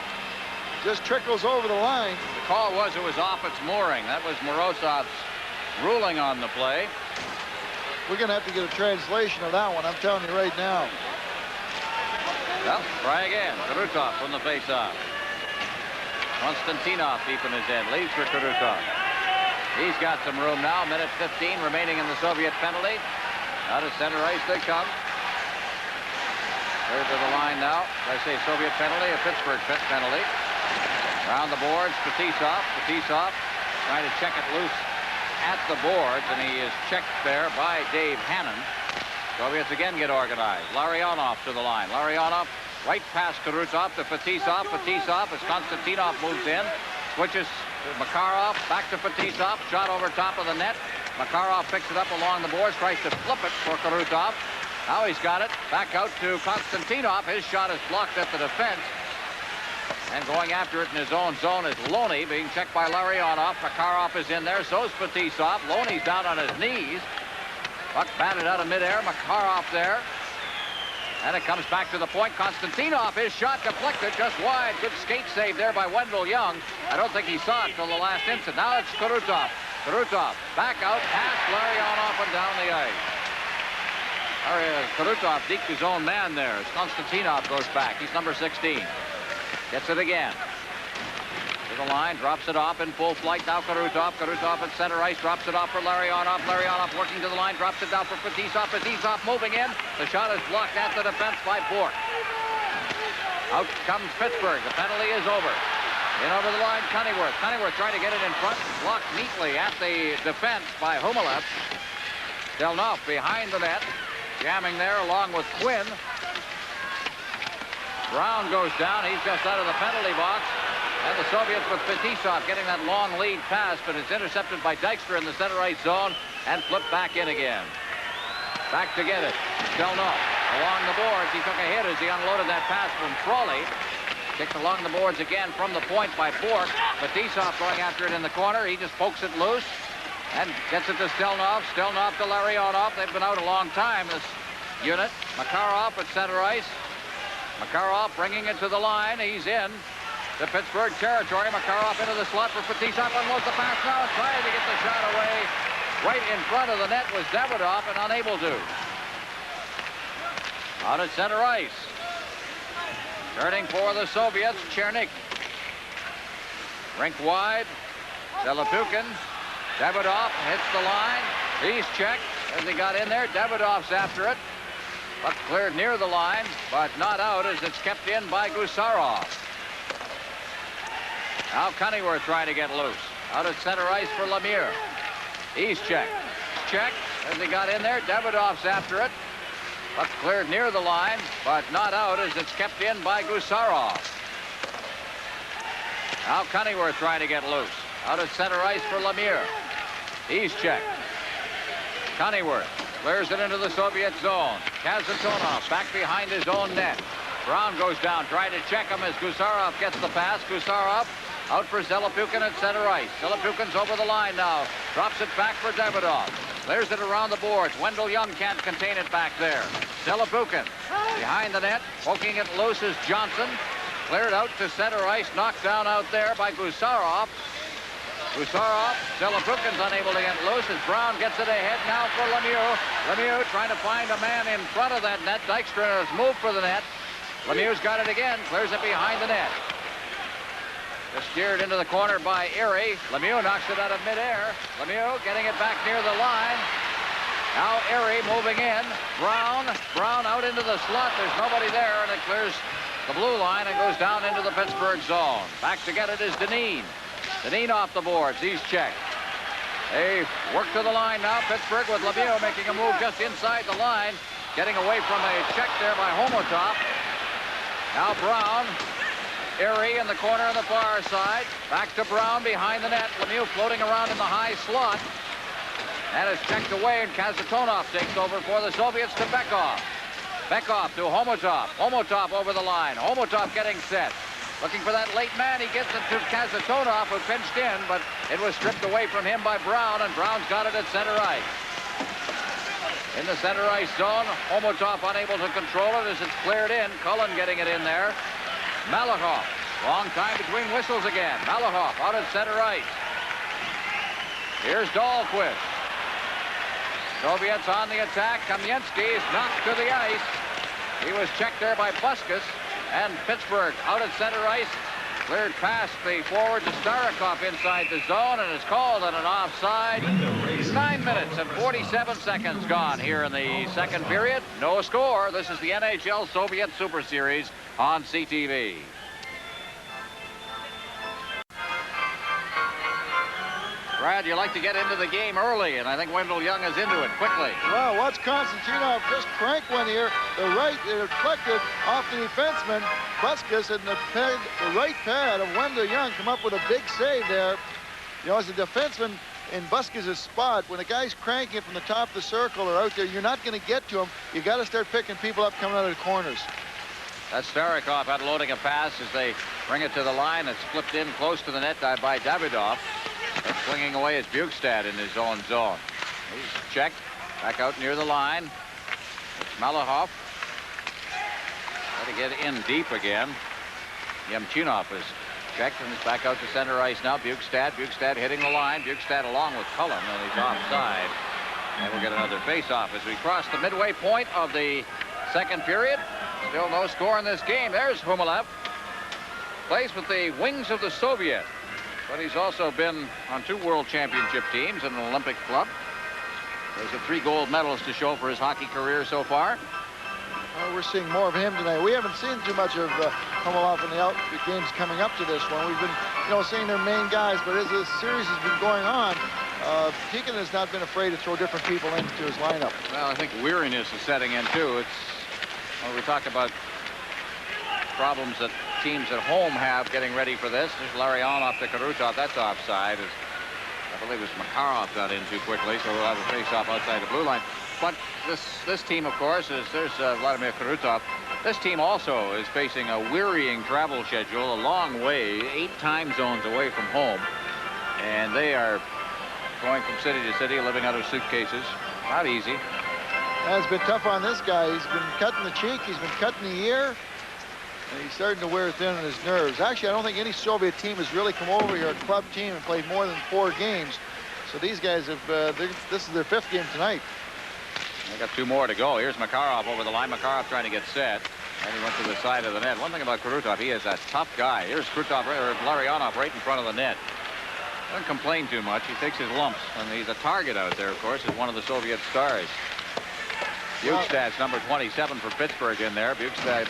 Just trickles over the line. The call was it was off its mooring. That was Morozov's ruling on the play. We're going to have to get a translation of that one, I'm telling you right now. Well, try again. Kurutov from the faceoff. Konstantinov deep in his end. Leaves for Kurutov. He's got some room now. Minute 15 remaining in the Soviet penalty. Out of center ice they come. Clear to the line now. I say Soviet penalty, a Pittsburgh penalty. Around the boards, Fetisov. Fetisov trying to check it loose at the boards, and he is checked there by Dave Hannon. Soviets again get organized. Larionov to the line. Larionov right past Kurutov to Fetisov. Fetisov as Konstantinov moves in. Switches Makarov, back to Fetisov, shot over top of the net. Makarov picks it up along the boards, tries to flip it for Karutov. Now he's got it, back out to Konstantinov. His shot is blocked at the defense. And going after it in his own zone is Loney, being checked by Larionov. Makarov is in there, so's Fetisov. Loney's down on his knees. Puck batted out of midair, Makarov there. And it comes back to the point. Konstantinov, his shot deflected just wide. Good skate save there by Wendell Young. I don't think he saw it till the last instant. Now it's Karutov. Karutov back out, past Larionov and down the ice. Karutov deked his own man there as Konstantinov goes back. He's number 16. Gets it again. To the line, drops it off in full flight. Now Karutov. Karutov at center ice, drops it off for Larionov. Larionov working to the line, drops it down for Fetisov. Fetisov moving in. The shot is blocked at the defense by Bourque. Out comes Pittsburgh. The penalty is over. In over the line, Cunneyworth. Cunneyworth trying to get it in front. Blocked neatly at the defense by Humalev. Stelnov behind the net. Jamming there along with Quinn. Brown goes down. He's just out of the penalty box. And the Soviets with Fetisov getting that long lead pass, but it's intercepted by Dykstra in the center ice zone and flipped back in again. Back to get it. Stelnov along the boards. He took a hit as he unloaded that pass from Frawley. Kicked along the boards again from the point by Bourque. Fetisov going after it in the corner. He just pokes it loose and gets it to Stelnov. Stelnov to Larionov. They've been out a long time, this unit. Makarov at center ice. Makarov bringing it to the line. He's in the Pittsburgh territory. Makarov into the slot for Fetisov. Unloads the pass now, trying to get the shot away. Right in front of the net was Davidoff and unable to. Out at center ice. Turning for the Soviets, Chernik. Rink wide. Zelepukin. Davidoff hits the line. He's checked as he got in there. Davidoff's after it. Puck cleared near the line, but not out as it's kept in by Gusarov. Now Cunneyworth trying to get loose. Out at center ice for Lemieux. He's checked. Checked as he got in there. Davidoff's after it. Puck cleared near the line, but not out as it's kept in by Gusarov. Now Cunneyworth trying to get loose. Out at center ice for Lemieux. He's checked. Cunneyworth clears it into the Soviet zone. Kazatonov back behind his own net. Brown goes down, trying to check him as Gusarov gets the pass. Gusarov out for Zelepukin at center ice. Zelepukin's over the line now. Drops it back for Davidoff. Clears it around the boards. Wendell Young can't contain it back there. Zelepukin behind the net. Poking it loose is Johnson. Cleared out to center ice. Knocked down out there by Gusarov. Gusarov, Zelepukin's unable to get loose as Brown gets it ahead now for Lemieux. Lemieux trying to find a man in front of that net. Dykstra has moved for the net. Lemieux's got it again. Clears it behind the net. Just steered into the corner by Erie. Lemieux knocks it out of midair. Lemieux getting it back near the line. Now Erie moving in. Brown out into the slot. There's nobody there, and it clears the blue line and goes down into the Pittsburgh zone. Back to get it is Dineen. Dineen off the boards. He's checked. They work to the line now. Pittsburgh with Lemieux making a move just inside the line. Getting away from a check there by Homotop. Now Brown. Erie in the corner on the far side. Back to Brown behind the net. Lemieux floating around in the high slot. That is checked away, and Kazatonov takes over for the Soviets to Bekov. Bekov to Homotop. Homotop over the line. Homotop getting set. Looking for that late man. He gets it to Kazatonov, who pinched in, but it was stripped away from him by Brown, and Brown's got it at center ice. In the center ice zone, Homotop unable to control it as it's cleared in. Cullen getting it in there. Malakoff, long time between whistles again. Malakoff out at center ice. Here's Dahlquist. Soviets on the attack. Kamensky is knocked to the ice. He was checked there by Buskus. And Pittsburgh out at center ice. Cleared past the forward to Starikov inside the zone, and is called on an offside. 9 minutes and 47 seconds gone here in the second period. No score. This is the NHL Soviet Super Series on CTV. Brad, you like to get into the game early, and I think Wendell Young is into it quickly. Well, watch Konstantinov just crank one here. The right, it reflected off the defenseman, Buskus, and the right pad of Wendell Young come up with a big save there. You know, as a defenseman in Buskis' spot, when a guy's cranking it from the top of the circle or out there, you're not going to get to him. You got to start picking people up coming out of the corners. That's Starikov unloading a pass as they bring it to the line. It's flipped in close to the net by Davidoff. It's swinging away as Bukestad in his own zone. He's checked back out near the line. It's Malahoff. Got to get in deep again. Yemchinov is checked and is back out to center ice now. Bukestad hitting the line. Bukestad along with Cullen, and he's offside. And we'll get another face-off as we cross the midway point of the second period. Still no score in this game. There's Humalev. Plays with the Wings of the Soviet. But he's also been on 2 world championship teams and an Olympic club. There's 3 gold medals to show for his hockey career so far. Well, we're seeing more of him tonight. We haven't seen too much of Humalev in the games coming up to this one. We've been, seeing their main guys, but as this series has been going on, Pekin has not been afraid to throw different people into his lineup. Well, I think weariness is setting in too. We talk about problems that teams at home have getting ready for this. There's Larionov to Karutov. That's offside. I believe it's Makarov got in too quickly, so we'll have a face-off outside the blue line. But this team, of course, there's Vladimir Karutov. This team also is facing a wearying travel schedule, a long way, 8 time zones away from home. And they are going from city to city, living out of suitcases. Not easy. It's been tough on this guy. He's been cutting the cheek. He's been cutting the ear. And he's starting to wear thin on his nerves. Actually, I don't think any Soviet team has really come over here, a club team, and played more than 4 games. So these guys have, this is their 5th game tonight. They got 2 more to go. Here's Makarov over the line. Makarov trying to get set. And he went to the side of the net. One thing about Karutov, he is a tough guy. Here's Larionov right in front of the net. Doesn't complain too much. He takes his lumps. And he's a target out there, of course, as one of the Soviet stars. Bukestad's number 27 for Pittsburgh in there. Bukestad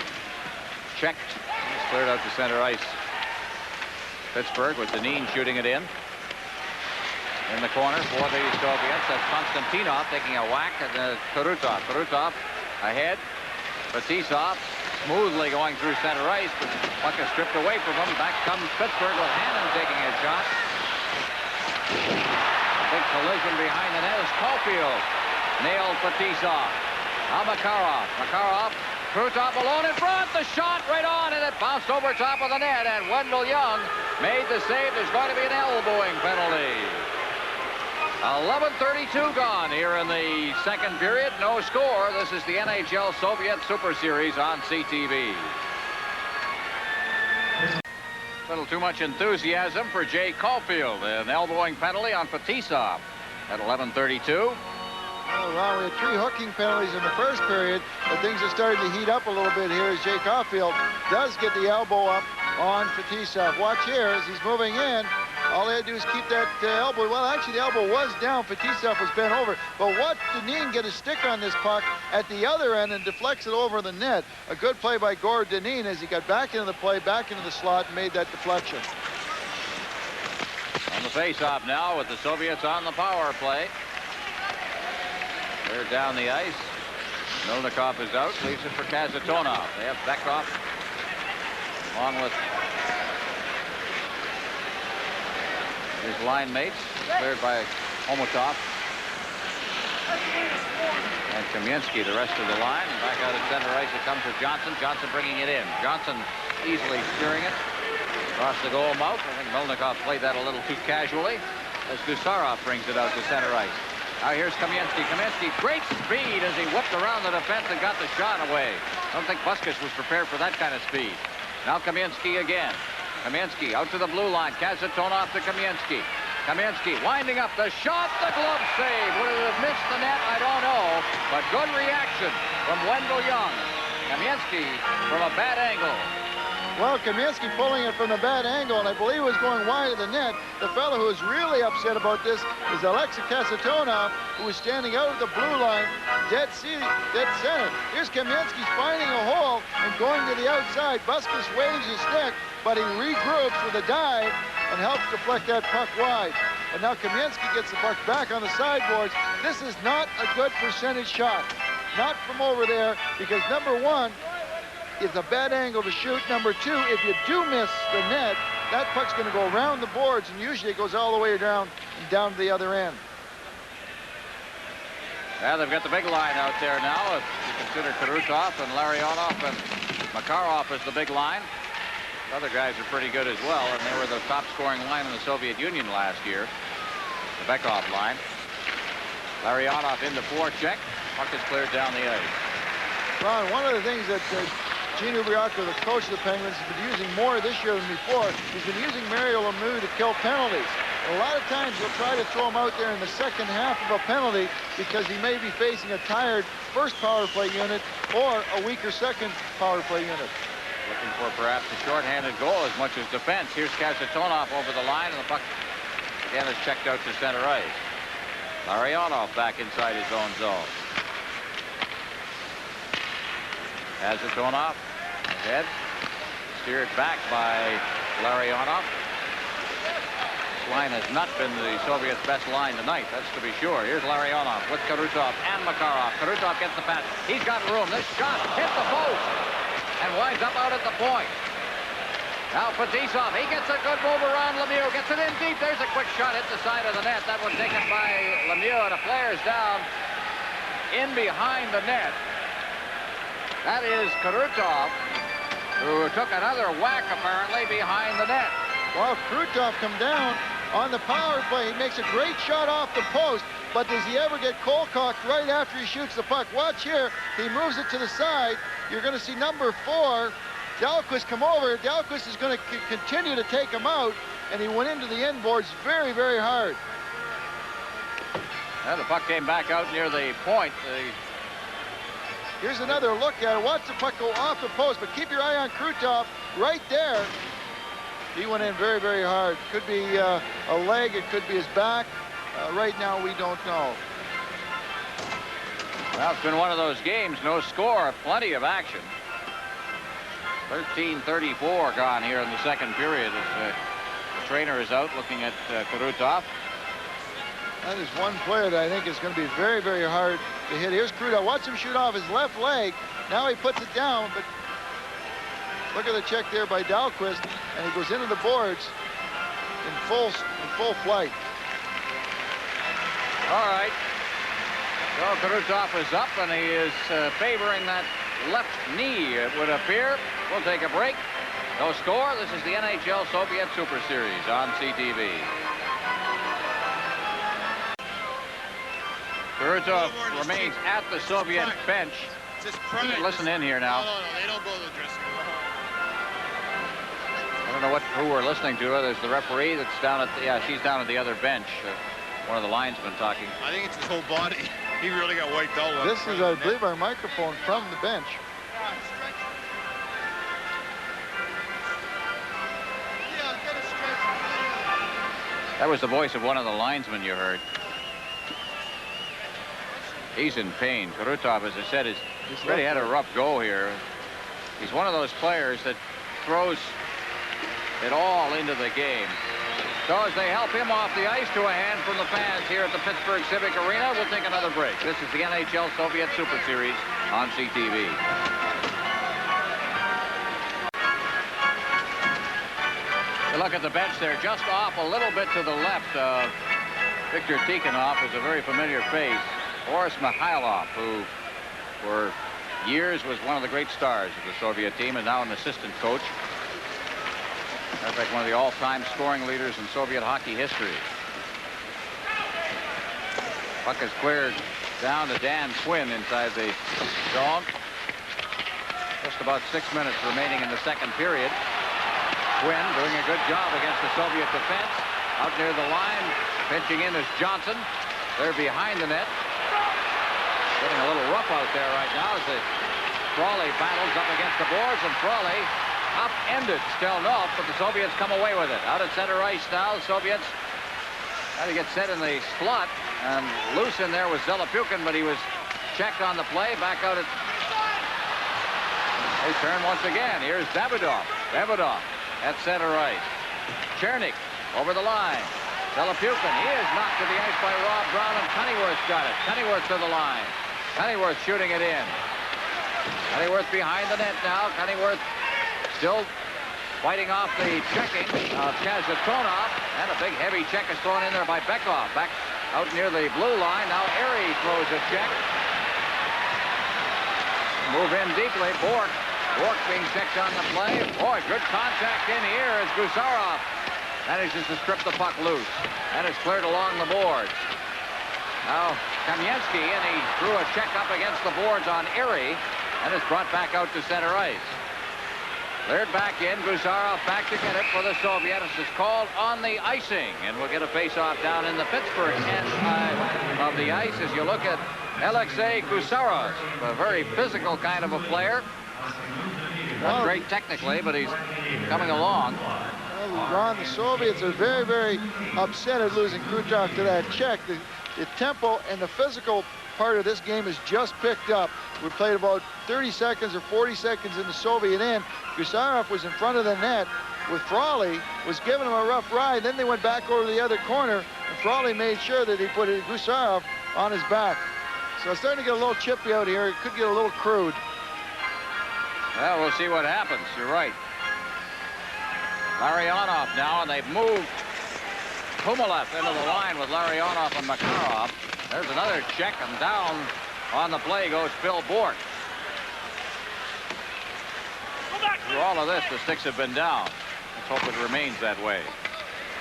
checked. He's cleared out to center ice. Pittsburgh with Deneen shooting it in. In the corner for the Soviets. That's Konstantinov taking a whack at Karutov. Karutov ahead. Fetisov smoothly going through center ice, but puck is stripped away from him. Back comes Pittsburgh with Hannon taking a shot. Big collision behind the net as Caulfield nailed Fetisov. Now Makarov. Krutov alone in front. The shot right on, and it bounced over top of the net, and Wendell Young made the save. There's going to be an elbowing penalty. 11:32 gone here in the second period. No score. This is the NHL Soviet Super Series on CTV. A little too much enthusiasm for Jay Caulfield. An elbowing penalty on Fetisov at 11:32. Well, we had 3 hooking penalties in the first period, but things are starting to heat up a little bit here as Jay Caulfield does get the elbow up on Fetisov. Watch here as he's moving in. All they had to do is keep that elbow. Well, actually, the elbow was down. Fetisov was bent over. But watch Deneen get his stick on this puck at the other end and deflects it over the net. A good play by Gord Deneen as he got back into the play, back into the slot, and made that deflection. On the face-off now with the Soviets on the power play. They're down the ice. Milnikov is out. Leaves it for Kazatonov. They have Bekov along with his line mates. Cleared by Homotov. And Kamensky, the rest of the line. And back out at center ice it comes with Johnson. Johnson bringing it in. Johnson easily steering it across the goal mouth. I think Milnikov played that a little too casually as Gusarov brings it out to center ice. Now here's Kamensky. Kamensky, great speed as he whipped around the defense and got the shot away. I don't think Buskis was prepared for that kind of speed. Now Kamensky again. Kamensky out to the blue line. Kazatonov to Kamensky. Kamensky winding up the shot. The glove save. Would it have missed the net? I don't know. But good reaction from Wendell Young. Kamensky from a bad angle. Well, Kamensky pulling it from the bad angle, and I believe it was going wide of the net. The fellow who is really upset about this is Alexei Kasatonov, who is standing out of the blue line, dead center. Here's Kamensky finding a hole and going to the outside. Buskis waves his stick, but he regroups with a dive and helps deflect that puck wide. And now Kamensky gets the puck back on the sideboards. This is not a good percentage shot. Not from over there, because number one, it's a bad angle to shoot. Number two, if you do miss the net, that puck's going to go around the boards, and usually it goes all the way down to the other end. Yeah, they've got the big line out there now. If you consider Krutov and Larionov and Makarov as the big line. The other guys are pretty good as well, and they were the top-scoring line in the Soviet Union last year. The Bekov line. Larionov in the forecheck. Puck is cleared down the ice. Ron, one of the things that Gene Ubriaco, the coach of the Penguins, has been using more this year than before, he's been using Mario Lemieux to kill penalties. A lot of times he'll try to throw him out there in the second half of a penalty because he may be facing a tired first power play unit or a weaker second power play unit. Looking for perhaps a shorthanded goal as much as defense. Here's Kasatonov over the line, and the puck again is checked out to center ice. Larionov back inside his own zone. Kasatonov ahead, steered back by Larionov. This line has not been the Soviets' best line tonight, that's to be sure. Here's Larionov with Krutov and Makarov. Krutov gets the pass. He's got room. This shot hit the post and winds up out at the point. Now Fetisov, he gets a good move around Lemieux, gets it in deep. There's a quick shot, hit the side of the net. That one taken by Lemieux, and a player's down in behind the net. That is Krutov, who took another whack apparently behind the net. Well, Krutov come down on the power play. He makes a great shot off the post, but does he ever get cold-cocked right after he shoots the puck? Watch here. He moves it to the side. You're going to see number 4, Dahlquist, come over. Dahlquist is going to continue to take him out, and he went into the end boards very, very hard. And the puck came back out near the point. Here's another look at it. Watch the puck go off the post, but keep your eye on Krutov right there. He went in very, very hard. Could be a leg, it could be his back. Right now, we don't know. Well, it's been one of those games, no score, plenty of action. 13:34 gone here in the second period as the trainer is out looking at Krutov. That is one player that I think is going to be very, very hard to hit. Here's Krutov. Watch him shoot off his left leg. Now he puts it down, but look at the check there by Dahlquist, and he goes into the boards in full flight. All right. So Krutov is up, and he is favoring that left knee, it would appear. We'll take a break. No score. This is the NHL Soviet Super Series on CTV. Krutov remains at the Soviet bench. Listen in here now. No, they don't go to the dressing room. I don't know who we're listening to. There's the referee that's down at the, she's down at the other bench. One of the linesmen talking. I think it's his whole body. He really got wiped out. This is, I believe, our microphone from the bench. That was the voice of one of the linesmen you heard. He's in pain. Krutov, as I said, he's really had a rough go here. He's one of those players that throws it all into the game. So as they help him off the ice, to a hand from the fans here at the Pittsburgh Civic Arena, we'll take another break. This is the NHL Soviet Super Series on CTV. You look at the bench there, just off a little bit to the left of Viktor Tikhonov is a very familiar face. Boris Mikhailov, who for years was one of the great stars of the Soviet team and now an assistant coach. In fact, one of the all-time scoring leaders in Soviet hockey history. Puck is cleared down to Dan Quinn inside the zone. Just about 6 minutes remaining in the second period. Quinn doing a good job against the Soviet defense. Out near the line, pitching in is Johnson. They're behind the net. Getting a little rough out there right now as the Frawley battles up against the boards, and Frawley upended Stelnov, but the Soviets come away with it. Out at center ice now, the Soviets had to get set in the slot, and loose in there was Zelopukhin, but he was checked on the play. Back out at... They turn once again. Here's Davidov. Davidov at center ice. Chernik over the line. Zelopukhin, he is knocked to the ice by Rob Brown, and Pennyworth got it. Pennyworth to the line. Pennyworth shooting it in. Pennyworth behind the net now. Pennyworth still fighting off the checking of Kazatonov, and a big heavy check is thrown in there by Bekov. Back out near the blue line. Now Airy throws a check. Move in deeply. Bork being checked on the play. Boy, good contact in here as Gusarov manages to strip the puck loose. And it's cleared along the boards. Now Kamensky, and he threw a check up against the boards on Airy, and it's brought back out to center ice. Cleared back in. Gusarov back to get it for the Soviets. It's called on the icing, and we'll get a face-off down in the Pittsburgh end of the ice as you look at Alexei Gusarov, a very physical kind of a player. Not great technically, but he's coming along. Well, Ron, the Soviets are very, very upset at losing Krutov to that check. The tempo and the physical part of this game is just picked up. We played about 30 seconds or 40 seconds in the Soviet end. Gusarov was in front of the net with Frawley, was giving him a rough ride. Then they went back over to the other corner, and Frawley made sure that he put Gusarov on his back. So it's starting to get a little chippy out here. It could get a little crude. Well, we'll see what happens. You're right. Larionov now, and they've moved Kumalev into the line with Larionov and Makarov. There's another check, and down on the play goes Phil Bork. Through all of this, the Sticks have been down. Let's hope it remains that way.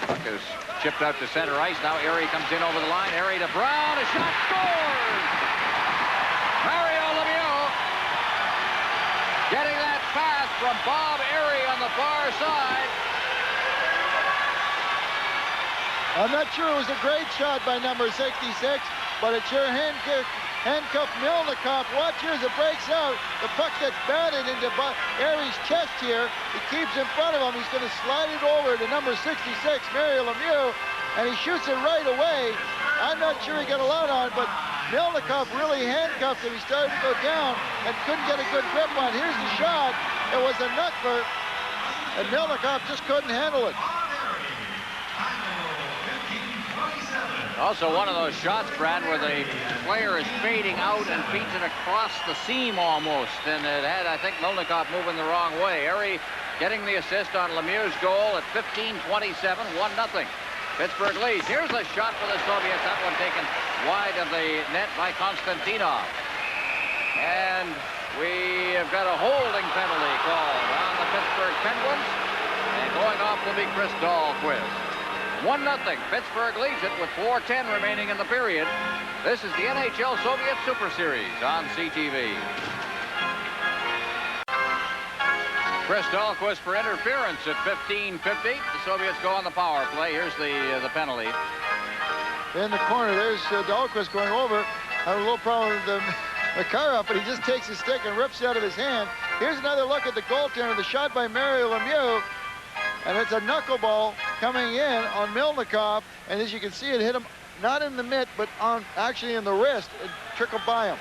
Puck is chipped out to center ice. Now Airy comes in over the line. Airy to Brown. A shot scores! Mario Lemieux getting that pass from Bob Airy on the far side. I'm not sure it was a great shot by number 66, but it sure handcuffed Milnikov. Watch here as it breaks out. The puck gets batted into Airy's chest here. He keeps in front of him. He's going to slide it over to number 66, Mario Lemieux, and he shoots it right away. I'm not sure he got a lot on, but Milnikov really handcuffed him. He started to go down and couldn't get a good grip on. Here's the shot. It was a knuckler, and Milnikov just couldn't handle it. Also one of those shots, Brad, where the player is fading out and feeds it across the seam almost. And it had, I think, Milnikov moving the wrong way. Airy getting the assist on Lemieux's goal at 15:27, 1-0. Pittsburgh leads. Here's a shot for the Soviets. That one taken wide of the net by Konstantinov. And we have got a holding penalty called on the Pittsburgh Penguins. And going off will be Chris Dahlquist. 1-0. Pittsburgh leads it with 4:10 remaining in the period. This is the NHL Soviet Super Series on CTV. Chris Dahlquist for interference at 15:50. The Soviets go on the power play. Here's the penalty. In the corner, there's Dahlquist going over. Having a little problem with the car up, but he just takes his stick and rips it out of his hand. Here's another look at the goaltender. The shot by Mario Lemieux. And it's a knuckleball coming in on Milnikov. And as you can see, it hit him not in the mitt, but actually in the wrist. It trickled by him.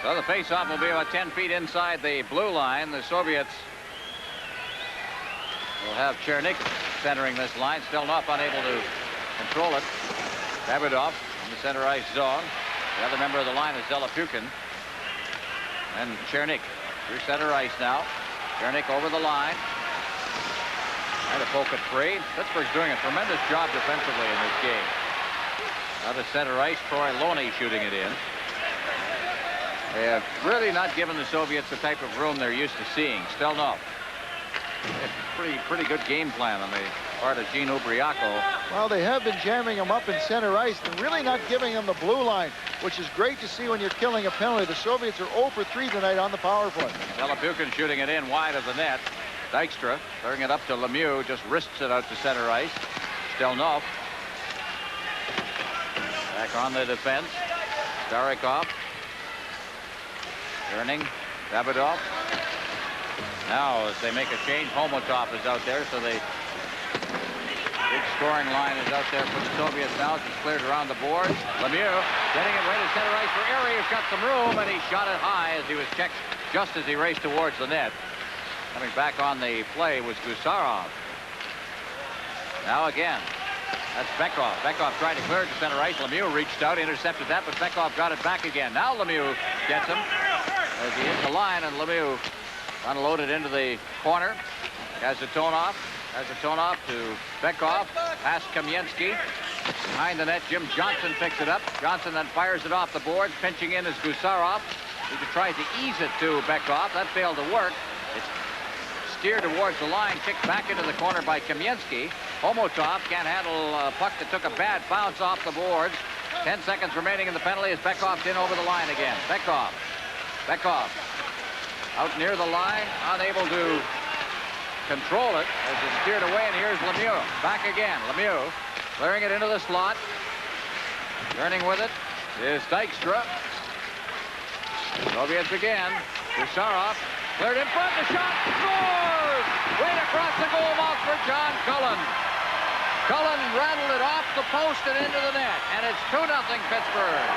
So the faceoff will be about 10 feet inside the blue line. The Soviets will have Chernik centering this line. Still not unable to control it. Davidoff in the center ice zone. The other member of the line is Delapukin. And Chernik through center ice now. Chernik over the line. Trying to poke it free. Pittsburgh's doing a tremendous job defensively in this game. Out of center ice, Troy Loney shooting it in. They have really not given the Soviets the type of room they're used to seeing. Stelnov. Pretty good game plan on the part of Gene Ubriaco. Well, they have been jamming him up in center ice and really not giving him the blue line, which is great to see when you're killing a penalty. The Soviets are 0 for 3 tonight on the power play. Delapukin shooting it in wide of the net. Dykstra throwing it up to Lemieux, just wrists it out to center ice. Stelnov. Back on the defense. Starikov. Turning. Davidoff. Now, as they make a change, Homotov is out there, so the big scoring line is out there for the Soviets now. It's cleared around the boards. Lemieux getting it right to center ice for Airy, who's got some room, and he shot it high as he was checked just as he raced towards the net. Coming back on the play was Gusarov. Now again, that's Bekov. Bekov tried to clear it to center ice. Lemieux reached out, intercepted that, but Bekov got it back again. Now Lemieux gets him as he hits the line, and Lemieux unloaded into the corner. Kasatonov to Bekov. Past Kamensky. Behind the net, Jim Johnson picks it up. Johnson then fires it off the boards. Pinching in is Gusarov. He tries to ease it to Bekov. That failed to work. It's steered towards the line. Kicked back into the corner by Kamensky. Homotov can't handle a puck that took a bad bounce off the boards. 10 seconds remaining in the penalty as Bekov's in over the line again. Bekov out near the line, unable to control it as it's steered away, and here's Lemieux. Back again. Lemieux clearing it into the slot. Turning with it is Dykstra. Soviets again. Gusarov cleared in front. The shot scores! Right across the goal mouth for John Cullen. Cullen rattled it off the post and into the net, and it's 2-0 Pittsburgh.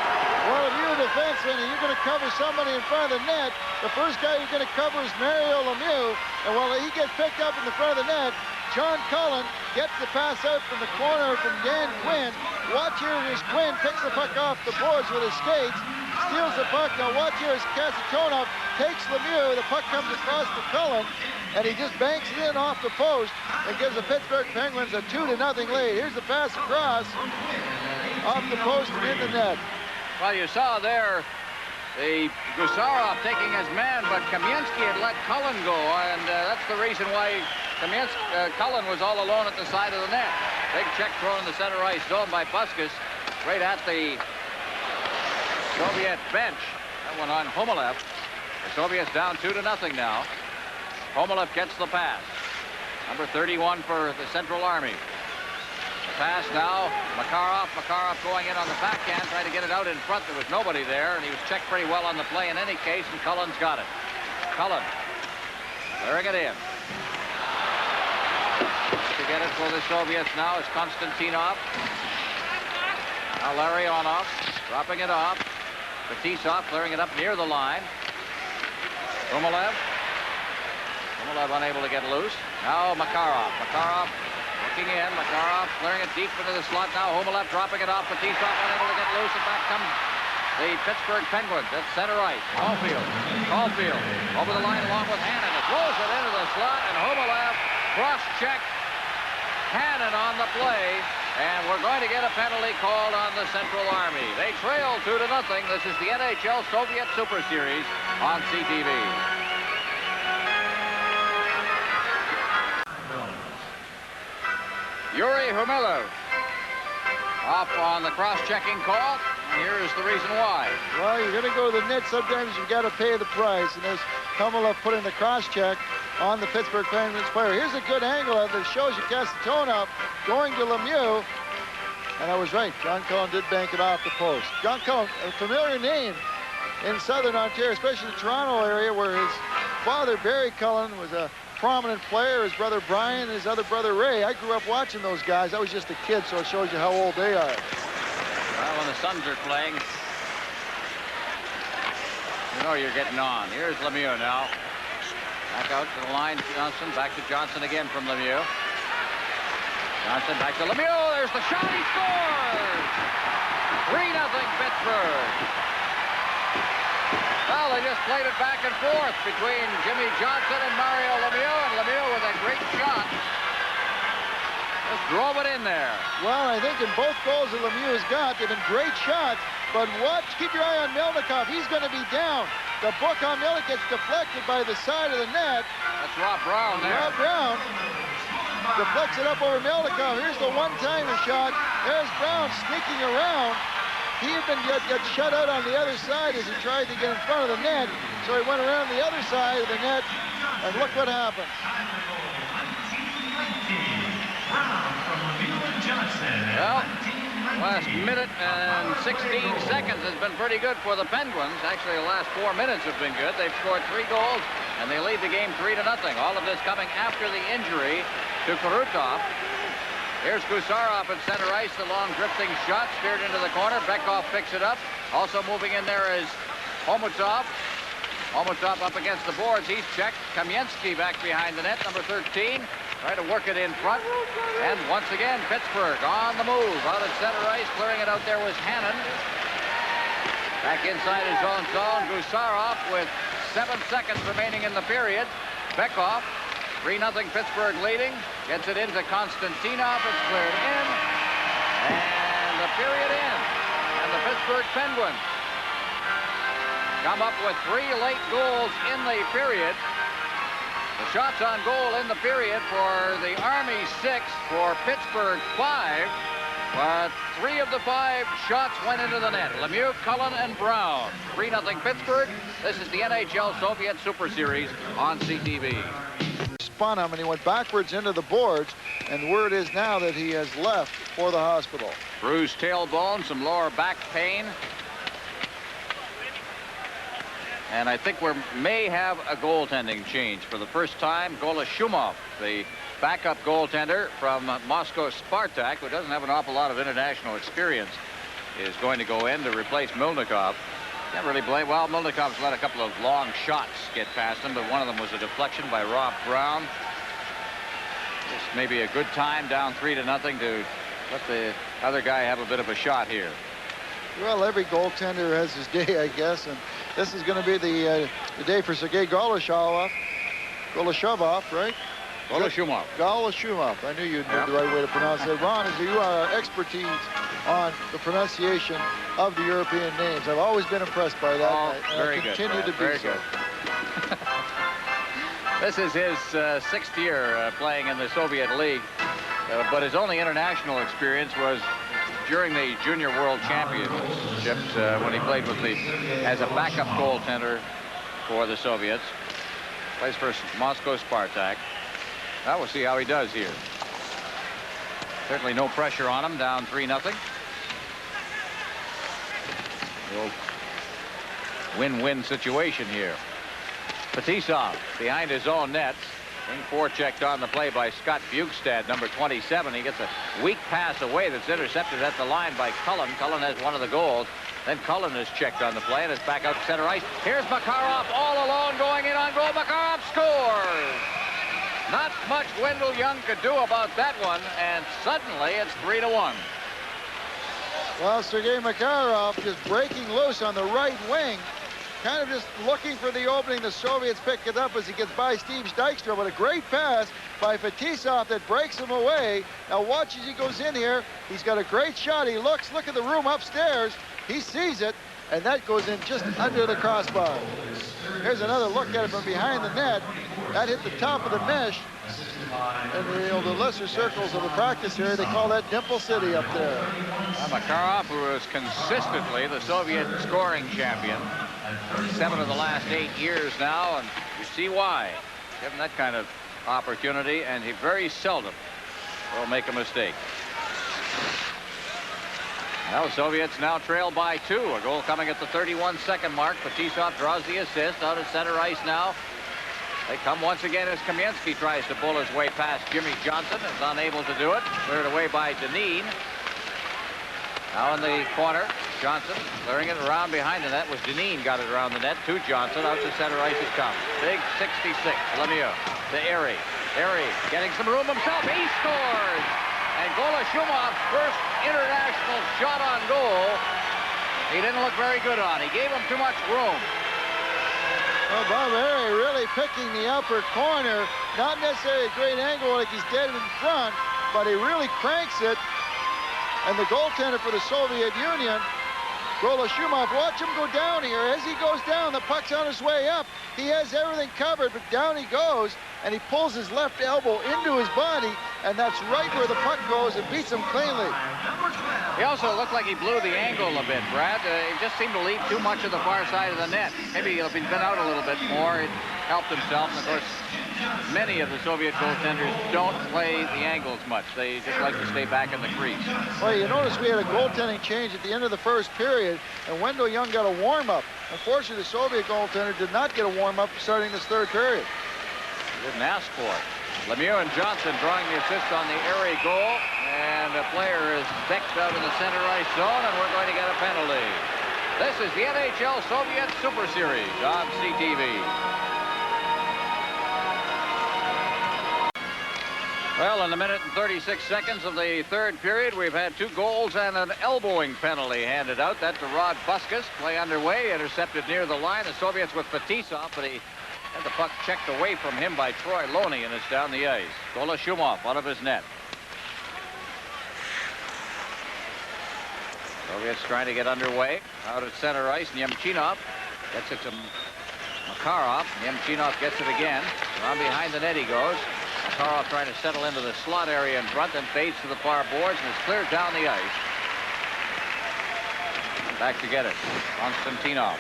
Well, if you're a defenseman and you're going to cover somebody in front of the net, the first guy you're going to cover is Mario Lemieux, and while he gets picked up in the front of the net, John Cullen gets the pass out from the corner from Dan Quinn. Watch here as Quinn picks the puck off the boards with his skates, steals the puck. Now watch here as Kasatonov takes Lemieux. The puck comes across to Cullen, and he just banks it in off the post and gives the Pittsburgh Penguins a 2-0 lead. Here's the pass across off the post and in the net. Well, you saw there the Gusarov taking his man, but Kamensky had let Cullen go, and that's the reason why Cullen was all alone at the side of the net. Big check thrown in the center ice zone by Puskas, right at the Soviet bench. That one on Homolev. The Soviets down 2-0 now. Homolev gets the pass. Number 31 for the Central Army. The pass now, Makarov going in on the backhand, trying to get it out in front. There was nobody there, and he was checked pretty well on the play in any case, and Cullen's got it. Cullen clearing it in. To get it for the Soviets now is Konstantinov. Now Larionov dropping it off. Fetisov clearing it up near the line. Homolev unable to get loose. Now Makarov looking in. Makarov clearing it deep into the slot now. Homolev dropping it off. Fetisov unable to get loose, and back comes the Pittsburgh Penguins at center ice. Caulfield over the line along with Hannon. It throws it into the slot, and Homolev cross-check Hannon on the play, and we're going to get a penalty called on the Central Army. They trail 2-0. This is the NHL Soviet Super Series on CTV. Yuri Humilov off on the cross-checking call. Here's the reason why. Well, you're going to go to the net. Sometimes you've got to pay the price. And there's Humilov putting the cross-check on the Pittsburgh Penguins player. Here's a good angle of it that shows you Kasatonov going to Lemieux. And I was right. John Cullen did bank it off the post. John Cullen, a familiar name in Southern Ontario, especially the Toronto area, where his father, Barry Cullen, was a prominent player. His brother Brian and his other brother Ray. I grew up watching those guys. I was just a kid, so it shows you how old they are. Well, when the Suns are playing, you know you're getting on. Here's Lemieux now. Back out to the line, Johnson. Back to Johnson again from Lemieux. Johnson back to Lemieux. There's the shot. He scores! 3-0 Pittsburgh. Well, they just played it back and forth between Jimmy Johnson and Mario Lemieux, and Lemieux with a great shot. Just drove it in there. Well, I think in both goals that Lemieux has got, they've been great shots, but watch, keep your eye on Melnikov. He's going to be down. The book on Melnikov gets deflected by the side of the net. That's Rob Brown there. Rob Brown deflects it up over Melnikov. Here's the one-timer shot. There's Brown sneaking around. He had been got shut out on the other side as he tried to get in front of the net. So he went around the other side of the net, and look what happened. Well, last minute and 16 seconds has been pretty good for the Penguins. Actually, the last 4 minutes have been good. They've scored 3 goals, and they lead the game 3-0. All of this coming after the injury to Krutov. Here's Gusarov at center ice. The long drifting shot steered into the corner. Bekov picks it up. Also moving in there is Homotov. Homotov up against the boards. He's checked. Kamensky back behind the net, number 13. Trying to work it in front. And once again, Pittsburgh on the move. Out at center ice. Clearing it out there was Hannon. Back inside his own zone. Gusarov with 7 seconds remaining in the period. Bekov 3-0 Pittsburgh leading. Gets it into Konstantinov. It's cleared in. And the period ends. And the Pittsburgh Penguins come up with 3 late goals in the period. The shots on goal in the period for the Army 6, for Pittsburgh 5. But 3 of the 5 shots went into the net. Lemieux, Cullen, and Brown. 3-0 Pittsburgh. This is the NHL Soviet Super Series on CTV. Spun him and he went backwards into the boards, and word is now that he has left for the hospital. Bruised tailbone, some lower back pain. And I think we may have a goaltending change for the first time. Golashumov, the backup goaltender from Moscow Spartak, who doesn't have an awful lot of international experience, is going to go in to replace Milnikov. Can't really blame. Well, Milnikov's let a couple of long shots get past him, but one of them was a deflection by Rob Brown. This may be a good time, down 3-0, to let the other guy have a bit of a shot here. Well, every goaltender has his day, I guess, and this is going to be the day for Sergei Golashov, right? Golashumov. Golashumov. I knew you'd know the right way to pronounce it. Ron, you are our expertise on the pronunciation of the European names. I've always been impressed by that. Oh, very good. Continue to be very so. Good. This is his 6th year playing in the Soviet League, but his only international experience was during the Junior World Championships when he played with as a backup goaltender for the Soviets. Plays for Moscow Spartak. Now we'll see how he does here. Certainly no pressure on him, down 3-0. Win-win situation here. Fetisov behind his own nets. Being forechecked on the play by Scott Bukestad, number 27. He gets a weak pass away that's intercepted at the line by Cullen. Cullen has one of the goals. Then Cullen is checked on the play, and it's back out to center ice. Here's Makarov all alone going in on goal. Makarov scores! Not much Wendell Young could do about that one, and suddenly it's 3-1. Well, Sergei Makarov just breaking loose on the right wing. Kind of just looking for the opening. The Soviets pick it up as he gets by Steve Dykstra, but a great pass by Fetisov that breaks him away. Now watch as he goes in here. He's got a great shot. He looks, look at the room upstairs. He sees it, and that goes in just under the crossbar. Here's another look at it from behind the net. That hit the top of the mesh. And the lesser circles of the practice area, they call that Dimple City up there. Makarov, who is consistently the Soviet scoring champion, 7 of the last 8 years now, and you see why. Given that kind of opportunity, and he very seldom will make a mistake. Now the Soviets now trail by 2. A goal coming at the 31-second mark. Fetisov draws the assist out at center ice now. They come once again as Kamensky tries to pull his way past Jimmy Johnson. Is unable to do it. Cleared away by Dineen. Now in the corner, Johnson clearing it around behind the net. Was Dineen got it around the net to Johnson. Out to center ice it comes. Big 66. Lemieux to Erie. Erie getting some room himself. He scores! And Golashumov, first international shot on goal. He didn't look very good on. He gave him too much room. Well, Bob Erie really picking the upper corner. Not necessarily a great angle like he's dead in front, but he really cranks it. And the goaltender for the Soviet Union, Golashumov, watch him go down here. As he goes down, the puck's on his way up. He has everything covered, but down he goes, and he pulls his left elbow into his body, and that's right where the puck goes and beats him cleanly. He also looked like he blew the angle a bit, Brad. He just seemed to leave too much of the far side of the net. Maybe if he'd been out a little bit more, he'd helped himself. And of course, many of the Soviet goaltenders don't play the angles much. They just like to stay back in the crease. Well, you notice we had a goaltending change at the end of the first period, and Wendell Young got a warm-up. Unfortunately, the Soviet goaltender did not get a warm-up starting this third period. He didn't ask for it. Lemieux and Johnson drawing the assist on the Erie goal, and the player is decked out in the center ice zone, and we're going to get a penalty. This is the NHL Soviet Super Series on CTV. Well, in the minute and 36 seconds of the third period, we've had 2 goals and an elbowing penalty handed out. That to Rod Buskus. Play underway, intercepted near the line. The Soviets with Fetisov, but he Had the puck checked away from him by Troy Loney, and it's down the ice. Golashumov out of his net. Soviets trying to get underway. Out at center ice, Nemchinov gets it to Makarov. Nemchinov gets it again. Around behind the net he goes. Makarov trying to settle into the slot area in front, then fades to the far boards and is cleared down the ice. Back to get it. Konstantinov.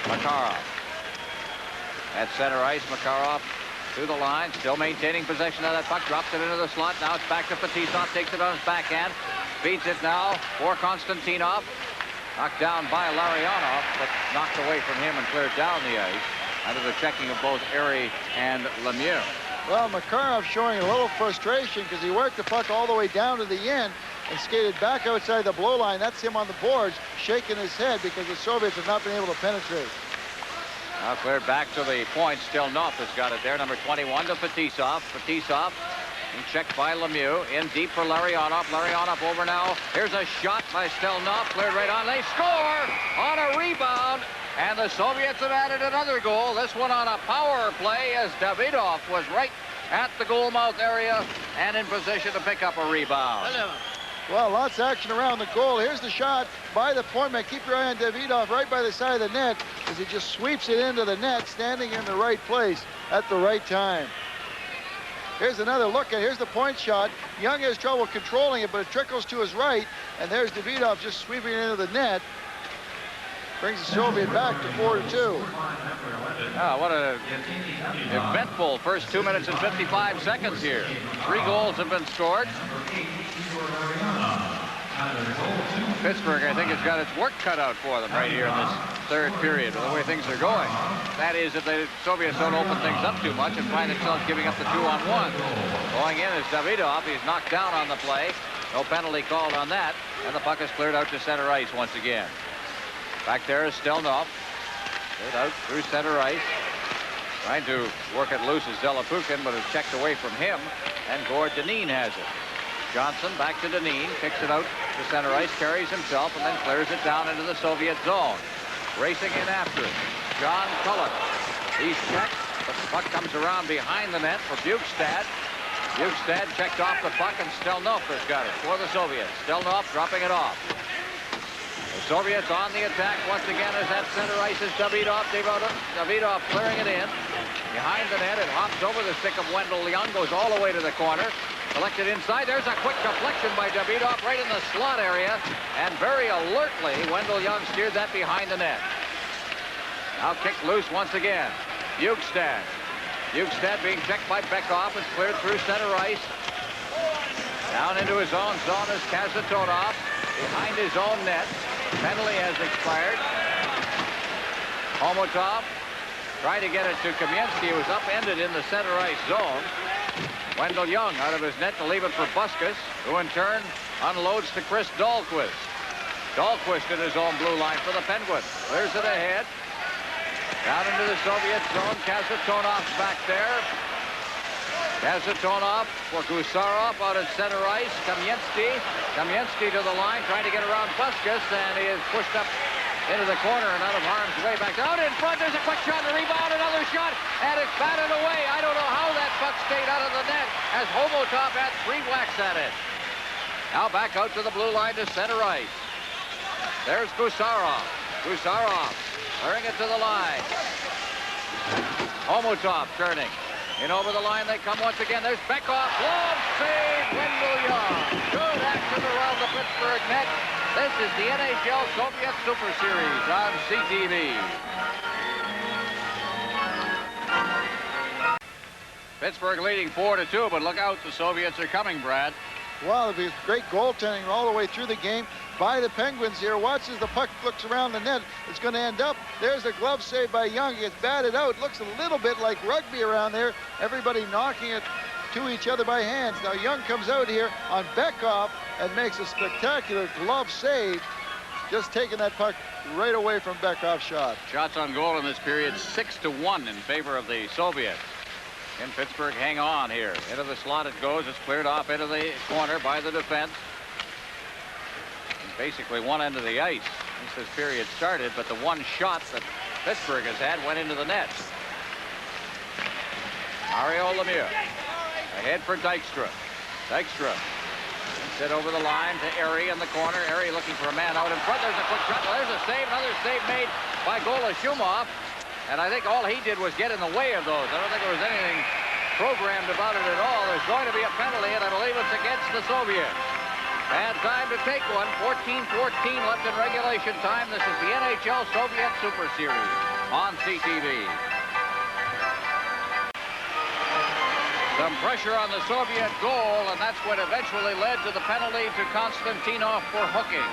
Makarov. At center ice, Makarov to the line, still maintaining possession of that puck, drops it into the slot. Now it's back to Fetisov, takes it on his backhand, feeds it now for Konstantinov. Knocked down by Larionov, but knocked away from him and cleared down the ice under the checking of both Erie and Lemieux. Well, Makarov showing a little frustration because he worked the puck all the way down to the end and skated back outside the blue line. That's him on the boards, shaking his head because the Soviets have not been able to penetrate. Now cleared back to the point. Stelnov has got it there. Number 21 to Fetisov. Fetisov being checked by Lemieux. In deep for Larionov. Larionov over now. Here's a shot by Stelnov. Cleared right on. They score on a rebound. And the Soviets have added another goal. This one on a power play as Davidov was right at the goal mouth area and in position to pick up a rebound. Well, lots of action around the goal. Here's the shot by the point man. Keep your eye on Davidov right by the side of the net as he just sweeps it into the net, standing in the right place at the right time. Here's another look at. Here's the point shot. Young has trouble controlling it, but it trickles to his right. And there's Davidov just sweeping it into the net. Brings the Soviet back to 4-2. Ah, what a eventful first 2 minutes and 55 seconds here. 3 goals have been scored. Pittsburgh, I think, has got its work cut out for them right here in this third period with the way things are going. That is, if the Soviets don't open things up too much and find themselves giving up the 2-on-1. Going in is Davidov. He's knocked down on the play. No penalty called on that. And the puck is cleared out to center ice once again. Back there is Stelnov. Cleared out through center ice. Trying to work it loose is Zelapukin, but it's checked away from him. And Gord Dineen has it. Johnson back to Dineen, kicks it out to center ice, carries himself, and then clears it down into the Soviet zone. Racing in after it. John Cullen. He's checked, but the puck comes around behind the net for Bukestad. Bukestad checked off the puck, and Stelnov has got it for the Soviets. Stelnov dropping it off. The Soviets on the attack once again as at center ice is Davidov. Davidov clearing it in. Behind the net, it hops over the stick of Wendell Young, goes all the way to the corner. Collected inside. There's a quick deflection by Davidov right in the slot area. And very alertly, Wendell Young steered that behind the net. Now kicked loose once again. Bukestad. Bukestad being checked by Bekov. It's cleared through center ice. Down into his own zone is Kazatonov. Behind his own net. Penalty has expired. Homotov trying to get it to Kamensky, who was upended in the center ice zone. Wendell Young out of his net to leave it for Buskus, who in turn unloads to Chris Dahlquist. Dahlquist in his own blue line for the Penguins. Clears it ahead. Down into the Soviet zone. Kazatonov's back there. Kazatonov for Gusarov out at center ice. Kamensky to the line, trying to get around Buskus, and he is pushed up into the corner and out of harm's way. Back out in front. There's a quick shot, the rebound, another shot, and it's batted away. I don't know how that puck stayed out of the net as Homotov had 3 whacks at it. Now back out to the blue line to center ice. There's Gusarov. Gusarov clearing it to the line. Homotov turning. In over the line they come once again. There's Bekov. Glove save, Wendell Young. Good action around the Pittsburgh net. This is the NHL Soviet Super Series on CTV. Pittsburgh leading 4-2, but look out, the Soviets are coming, Brad. Well, it'll be great goaltending all the way through the game by the Penguins here. Watch as the puck flicks around the net. It's going to end up. There's a glove save by Young. He gets batted out. Looks a little bit like rugby around there. Everybody knocking it to each other by hands. Now Young comes out here on Bekov and makes a spectacular glove save, just taking that puck right away from Bekov's shot. Shots on goal in this period 6-1 in favor of the Soviets. And Pittsburgh hang on here. Into the slot it goes. It's cleared off into the corner by the defense. And basically one end of the ice since this period started, but the one shot that Pittsburgh has had went into the net. Mario Lemieux ahead for Dykstra. Dykstra sit over the line to Erie in the corner. Erie looking for a man out in front. There's a quick shot. There's a save. Another save made by Golashumov. And I think all he did was get in the way of those. I don't think there was anything programmed about it at all. There's going to be a penalty, and I believe it's against the Soviets. Bad time to take one. 14-14 left in regulation time. This is the NHL Soviet Super Series on CTV. Some pressure on the Soviet goal, and that's what eventually led to the penalty to Konstantinov for hooking.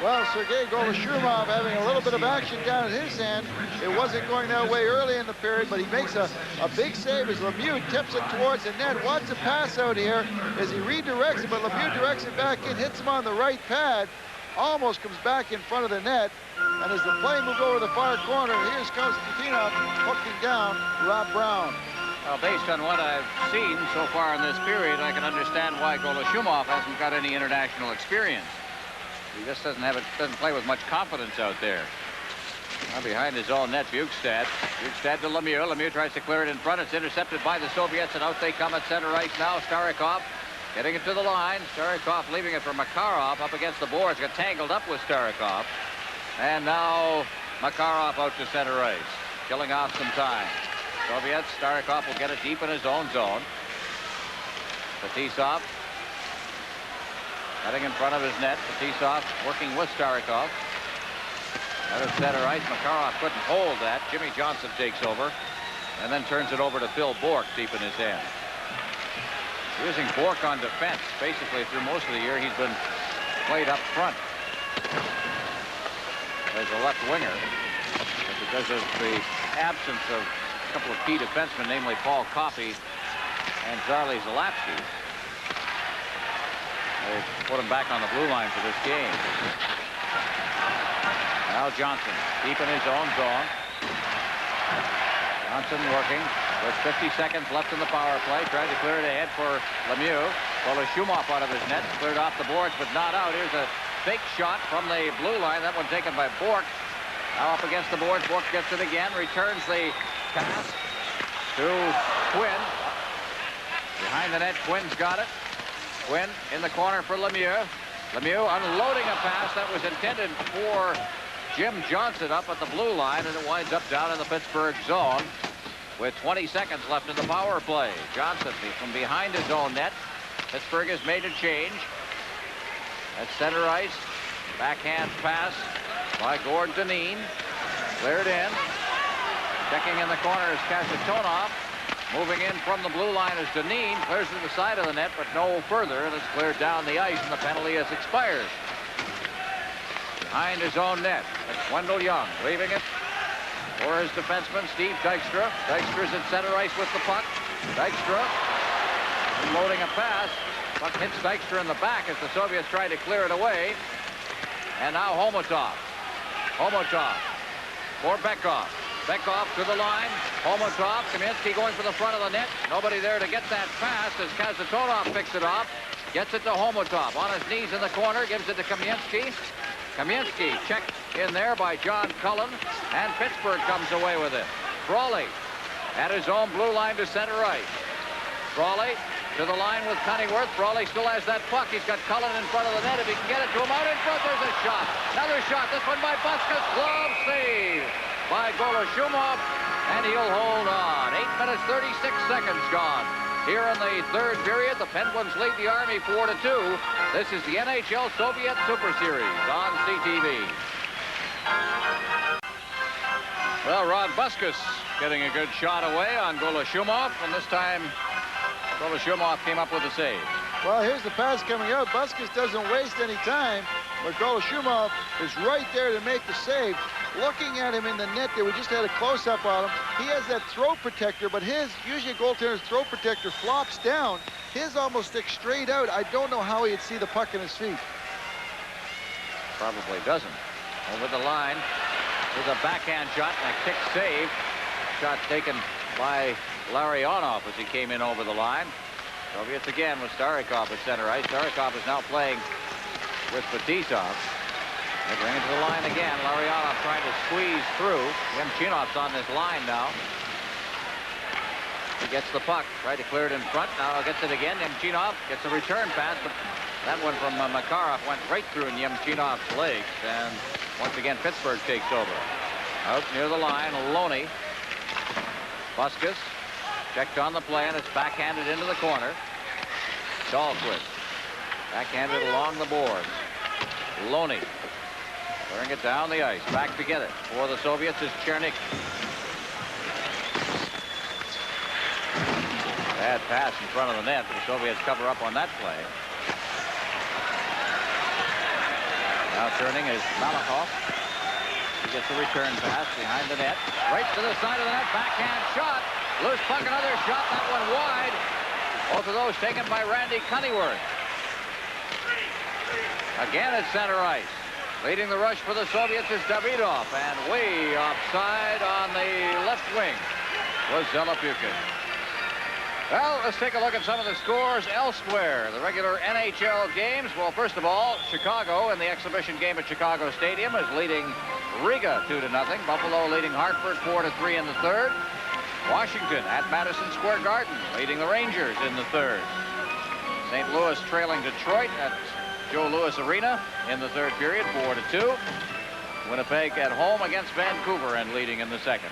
Well, Sergei Golashumov having a little bit of action down at his end. It wasn't going that way early in the period, but he makes a big save as Lemieux tips it towards the net. Wants a pass out here as he redirects it, but Lemieux directs it back in, hits him on the right pad, almost comes back in front of the net. And as the play moved over the far corner, here's Konstantinov hooking down Rob Brown. Well, based on what I've seen so far in this period, I can understand why Golashumov hasn't got any international experience. He just doesn't play with much confidence out there. Now behind his own net, Bukestad. Bukestad to Lemieux. Lemieux tries to clear it in front. It's intercepted by the Soviets, and out they come at center ice now. Starikov getting it to the line. Starikov leaving it for Makarov up against the boards. Got tangled up with Starikov. And now Makarov out to center ice, killing off some time. Soviets, Starikov will get it deep in his own zone. Fetisov heading in front of his net. Fetisov working with Starikov. Out of center ice, Makarov couldn't hold that. Jimmy Johnson takes over and then turns it over to Phil Bourque deep in his end. Using Bourque on defense basically through most of the year. He's been played up front as a left winger. But because of the absence of a couple of key defensemen, namely Paul Coffey and Zarley Zalapsky, they put him back on the blue line for this game. Now Johnson deep in his own zone. Johnson working with 50 seconds left in the power play. Tried to clear it ahead for Lemieux. Golashumov out of his net. Cleared off the boards, but not out. Here's a fake shot from the blue line. That one taken by Bourque. Now up against the boards. Bourque gets it again. Returns the pass to Quinn. Behind the net, Quinn's got it. Quinn in the corner for Lemieux. Lemieux unloading a pass that was intended for Jim Johnson up at the blue line, and it winds up down in the Pittsburgh zone with 20 seconds left in the power play. Johnson from behind his own net. Pittsburgh has made a change. At center ice, backhand pass by Gord Dineen. Cleared in. Checking in the corner is Kasatonov. Moving in from the blue line is Dineen. Clears to the side of the net, but no further. And it's cleared down the ice, and the penalty has expired. Behind his own net, it's Wendell Young leaving it for his defenseman, Steve Dykstra. Dykstra's at center ice with the puck. Dykstra unloading a pass. Puck hits Dykstra in the back as the Soviets try to clear it away. And now Homotov. Homotov for Bekov. Bekov to the line. Homotov, Kaminsky going for the front of the net. Nobody there to get that pass as Kasatonov picks it off. Gets it to Homotov. On his knees in the corner, gives it to Kaminsky. Kaminsky checked in there by John Cullen, and Pittsburgh comes away with it. Frawley at his own blue line to center ice. Frawley to the line with Cunningworth. Frawley still has that puck. He's got Cullen in front of the net. If he can get it to him out in front, there's a shot. Another shot. This one by Buskas. Glove save by Golashumov, and he'll hold on. 8 minutes, 36 seconds gone. Here in the third period, the Penguins lead the Army 4-2. This is the NHL Soviet Super Series on CTV. Well, Rod Buskas getting a good shot away on Golashumov, and this time Golashumov came up with a save. Well, here's the pass coming out. Buskas doesn't waste any time, but Golashumov is right there to make the save. Looking at him in the net there, we just had a close-up on him. He has that throat protector, but usually a goaltender's throat protector flops down. His almost sticks straight out. I don't know how he'd see the puck in his feet. Probably doesn't. Over the line with a backhand shot and a kick save. Shot taken by Larionov as he came in over the line. Soviets again with Starikov at center ice. Starikov is now playing with Fetisov. They bring it to the line again. Larionov trying to squeeze through. Yemchinov's on this line now. He gets the puck. Tried to clear it in front. Now gets it again. Yemchinov gets a return pass, but that one from Makarov went right through in Yemchinov's legs. And once again, Pittsburgh takes over. Out near the line, Loney. Buskus checked on the play, and it's backhanded into the corner. Dahlquist backhanded along the boards. Loney clearing it down the ice. Back to get it for the Soviets is Chernik. Bad pass in front of the net. The Soviets cover up on that play. Now turning is Malakhov. He gets a return pass behind the net. Right to the side of the net. Backhand shot. Loose puck, another shot. That one wide. Both of those taken by Randy Cunnyworth. Again at center ice. Leading the rush for the Soviets is Davidov. And way offside on the left wing was Zelapukhin. Well, let's take a look at some of the scores elsewhere. The regular NHL games. Well, first of all, Chicago in the exhibition game at Chicago Stadium is leading Riga 2-0. Buffalo leading Hartford 4-3 in the third. Washington at Madison Square Garden leading the Rangers in the third. St. Louis trailing Detroit at Joe Louis Arena in the third period 4-2. Winnipeg at home against Vancouver and leading in the second.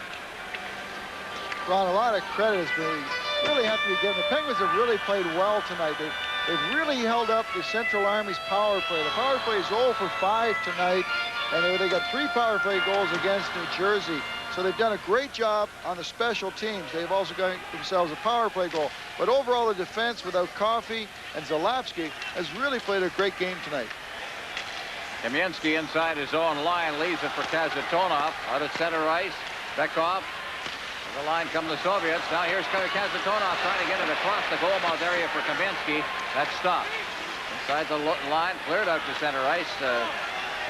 Ron, a lot of credit has been really have to be given. The Penguins have really played well tonight. They've really held up the Central Army's power play. The power play is 0 for 5 tonight, and they got 3 power play goals against New Jersey. So they've done a great job on the special teams. They've also got themselves a power play goal. But overall, the defense without Coffey and Zalapsky has really played a great game tonight. Kamensky inside his own line leaves it for Kazatonov. Out at center ice, Bekov. The line come the Soviets. Now here's Kazatonov trying to get it across the goal mouth area for Kamensky. That's stopped. Inside the line, cleared out to center ice.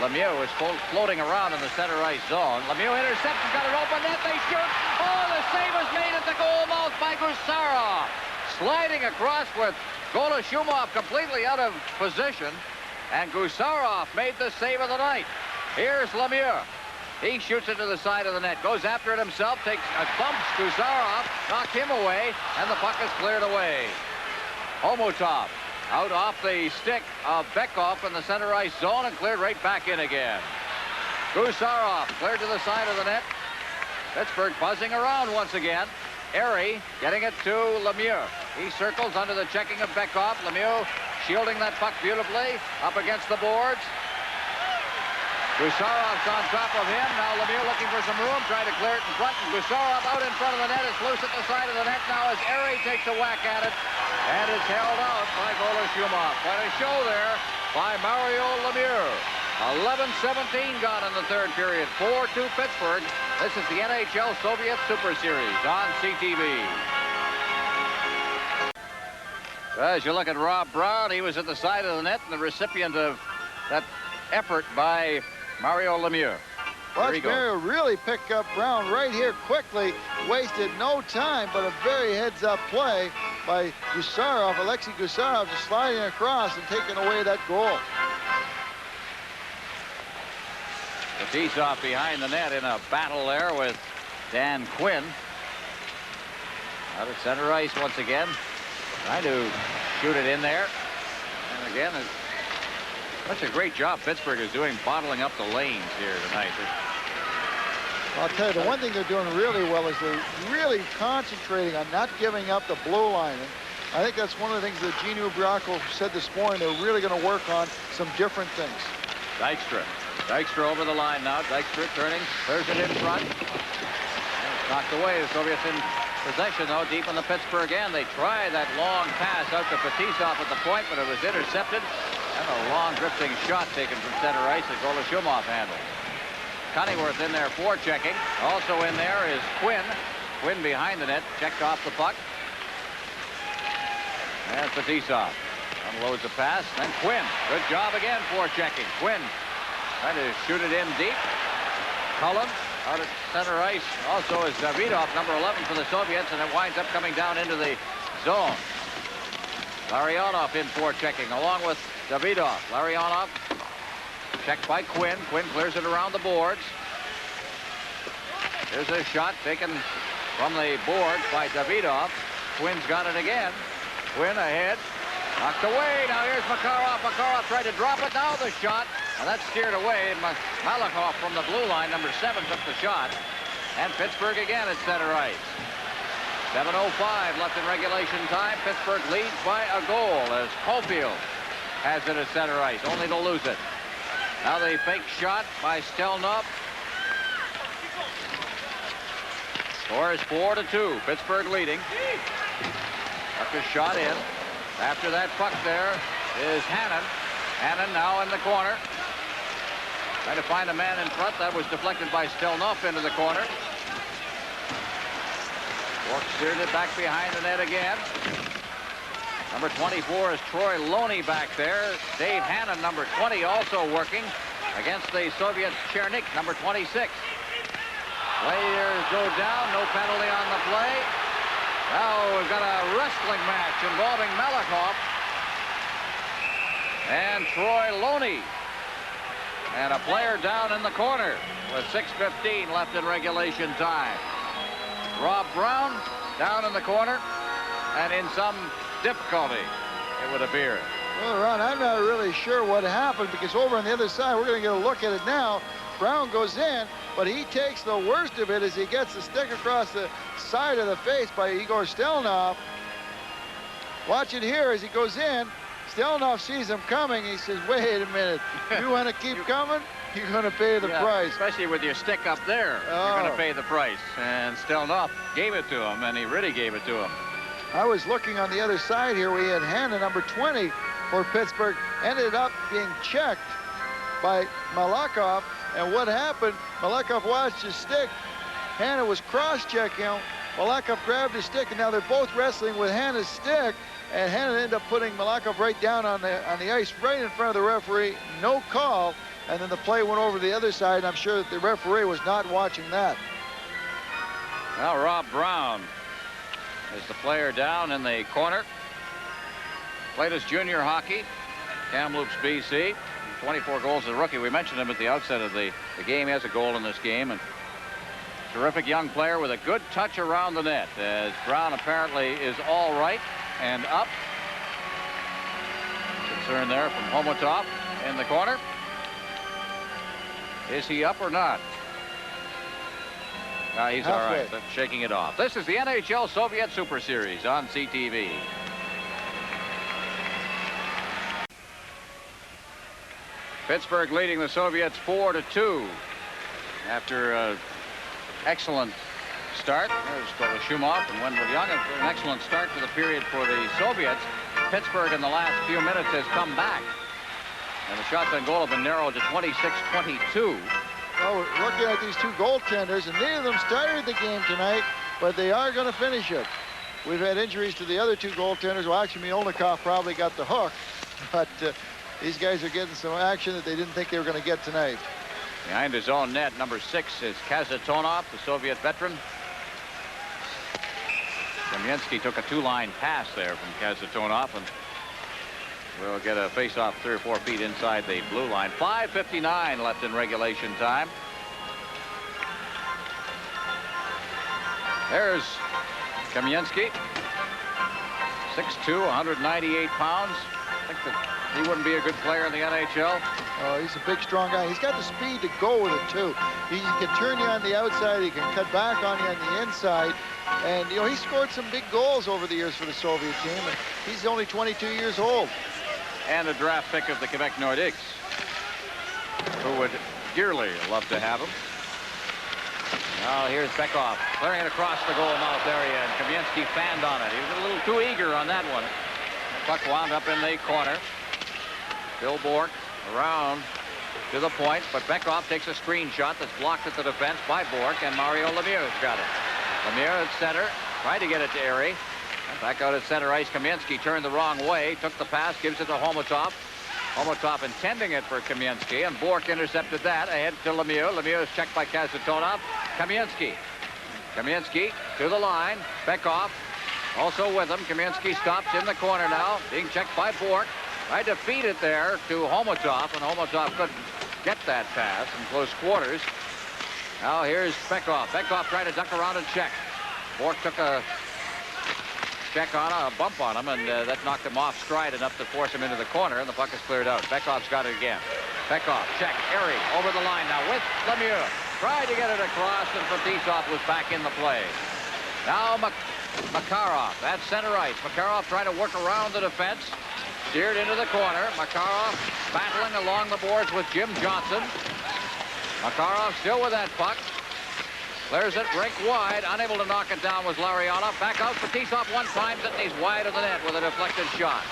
Lemieux is floating around in the center ice zone. Lemieux intercepts, got an open net, they shoot. Oh, the save is made at the goal mouth by Gusarov. Sliding across with Goloshumov completely out of position. And Gusarov made the save of the night. Here's Lemieux. He shoots it to the side of the net, goes after it himself, takes a thump. Gusarov knocked him away, and the puck is cleared away. Homotov out off the stick of Bekov in the center ice zone and cleared right back in again. Gusarov cleared to the side of the net. Pittsburgh buzzing around once again. Airy getting it to Lemieux. He circles under the checking of Bekov. Lemieux shielding that puck beautifully up against the boards. Gusarov's on top of him. Now Lemieux looking for some room, trying to clear it in front. And Gusarov out in front of the net. It's loose at the side of the net now as Airy takes a whack at it. And it's held out by Goloshumov. Quite a show there by Mario Lemieux. 11:17 gone in the third period. 4-2 Pittsburgh. This is the NHL Soviet Super Series on CTV. As you look at Rob Brown, he was at the side of the net and the recipient of that effort by Mario Lemieux. Watch Mario really pick up Brown right here quickly. Wasted no time, but a very heads-up play by Gusarov. Alexei Gusarov just sliding across and taking away that goal. Fetisov behind the net in a battle there with Dan Quinn. Out at center ice once again. Trying to shoot it in there. And again, it's such a great job Pittsburgh is doing bottling up the lanes here tonight. I'll tell you, the one thing they're doing really well is they're really concentrating on not giving up the blue line. And I think that's one of the things that Gene Ubriaco said this morning. They're really going to work on some different things. Dykstra over the line now. Dykstra turning, clears it in front. It's knocked away. The Soviets in possession, though, deep in the Pittsburgh end. They try that long pass out to Fetisov at the point, but it was intercepted. And a long drifting shot taken from center ice that Goloshumov handled. Cunnyworth in there forechecking. Also in there is Quinn. Quinn behind the net, checked off the puck. And Fetisov unloads the pass. Then Quinn, good job again forechecking. Quinn trying to shoot it in deep. Cullen out at center ice. Also is Davidov, number 11 for the Soviets, and it winds up coming down into the zone. Larionov in forechecking along with Davidov. Larionov checked by Quinn. Quinn clears it around the boards. Here's a shot taken from the boards by Davidov. Quinn's got it again. Quinn ahead. Knocked away. Now here's Makarov. Makarov tried to drop it. Now the shot. And that's steered away. Malakoff from the blue line, number 7, took the shot. And Pittsburgh again at center ice. 7:05 left in regulation time. Pittsburgh leads by a goal as Caulfield has it at center ice, only to lose it. Now the fake shot by Stelnov. Score is 4-2. Pittsburgh leading. Puck is shot in. After that puck there is Hannon. Hannon now in the corner. Trying to find a man in front. That was deflected by Stelnov into the corner. Bork steered it back behind the net again. Number 24 is Troy Loney back there. Dave Hannon, number 20, also working against the Soviet Chernik, number 26. Players go down. No penalty on the play. Now we've got a wrestling match involving Malakoff and Troy Loney. And a player down in the corner with 6:15 left in regulation time. Rob Brown down in the corner and in some difficulty, it would appear. Well, Ron, I'm not really sure what happened because over on the other side, we're going to get a look at it now. Brown goes in, but he takes the worst of it as he gets the stick across the side of the face by Igor Stelnov. Watch it here as he goes in. Stelnov sees him coming. He says, wait a minute. You want to keep coming? You're going to pay the price. Especially with your stick up there. You're going to pay the price. And Stelnov gave it to him, and he really gave it to him. I was looking on the other side here. We had Hanna, number 20 for Pittsburgh, ended up being checked by Malakoff. And what happened, Malakoff watched his stick. Hanna was cross-checking him. Malakoff grabbed his stick, and now they're both wrestling with Hanna's stick. And Hanna ended up putting Malakoff right down on the ice, right in front of the referee. No call. And then the play went over to the other side, and I'm sure that the referee was not watching that. Now Rob Brown is the player down in the corner. Played his junior hockey, Kamloops, BC. 24 goals as a rookie. We mentioned him at the outset of the game. He has a goal in this game. And terrific young player with a good touch around the net, as Brown apparently is all right and up. Concern there from Homotov in the corner. Is he up or not? He's all right. Shaking it off. This is the NHL Soviet Super Series on CTV. Pittsburgh leading the Soviets 4-2 after an excellent start. There's Shumov and Wendell Young. An excellent start to the period for the Soviets. Pittsburgh in the last few minutes has come back. And the shots on goal have been narrowed to 26-22. Well, we're looking at these two goaltenders, and neither of them started the game tonight, but they are going to finish it. We've had injuries to the other two goaltenders. Well, actually, Mielnikov probably got the hook, but these guys are getting some action that they didn't think they were going to get tonight. Behind his own net, number 6 is Kazatonov, the Soviet veteran. Kamensky took a two-line pass there from Kazatonov, and we'll get a face-off 3 or 4 feet inside the blue line. 5:59 left in regulation time. There's Kamensky, 6'2", 198 pounds. I think that he wouldn't be a good player in the NHL. Oh, he's a big, strong guy. He's got the speed to go with it, too. He can turn you on the outside. He can cut back on you on the inside. And, you know, he scored some big goals over the years for the Soviet team. And he's only 22 years old. And a draft pick of the Quebec Nordiques, who would dearly love to have him. Now here's Bekov clearing it across the goal mouth area, and Kamensky fanned on it. He was a little too eager on that one. Puck wound up in the corner. Bill Bork around to the point, but Bekov takes a screen shot that's blocked at the defense by Bork, and Mario Lemieux's got it. Lemieux at center, tried to get it to Erie. And back out at center ice, Kamensky turned the wrong way, took the pass, gives it to Homotov. Homotov intending it for Kamensky, and Bork intercepted that. Ahead to Lemieux. Lemieux is checked by Kazatonov. Kamensky. Kamensky to the line. Bekov also with him. Kamensky stops in the corner now, being checked by Bork. Tried to feed it there to Homotov, and Homotov couldn't. get that pass in close quarters. Now here's Bekov. Bekov tried to duck around and check. Bork took a check on a bump on him, and that knocked him off stride enough to force him into the corner, and the puck is cleared out. Bekov's got it again. Bekov, check, Airy, over the line now with Lemieux. Tried to get it across, and Fetisov was back in the play. Now Makarov at center ice. Makarov trying to work around the defense. Steered into the corner. Makarov battling along the boards with Jim Johnson. Makarov still with that puck. Clears it, rink wide. Unable to knock it down was Larionov. Back out. Fetisov one times it, and he's wide of the net with a deflected shot.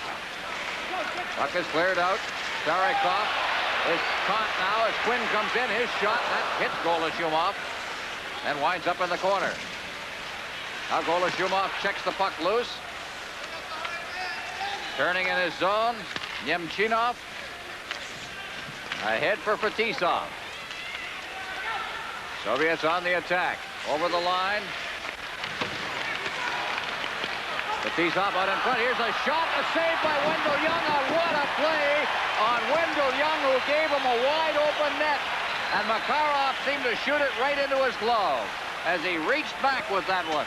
Puck is cleared out. Starikov is caught now as Quinn comes in. His shot, that hits Golashumov and winds up in the corner. Now Golashumov checks the puck loose. Turning in his zone. Nemchinov. Ahead for Fetisov. Soviets on the attack. Over the line. Fetisov out in front. Here's a shot. A save by Wendell Young. What a play on Wendell Young, who gave him a wide open net. And Makarov seemed to shoot it right into his glove as he reached back with that one.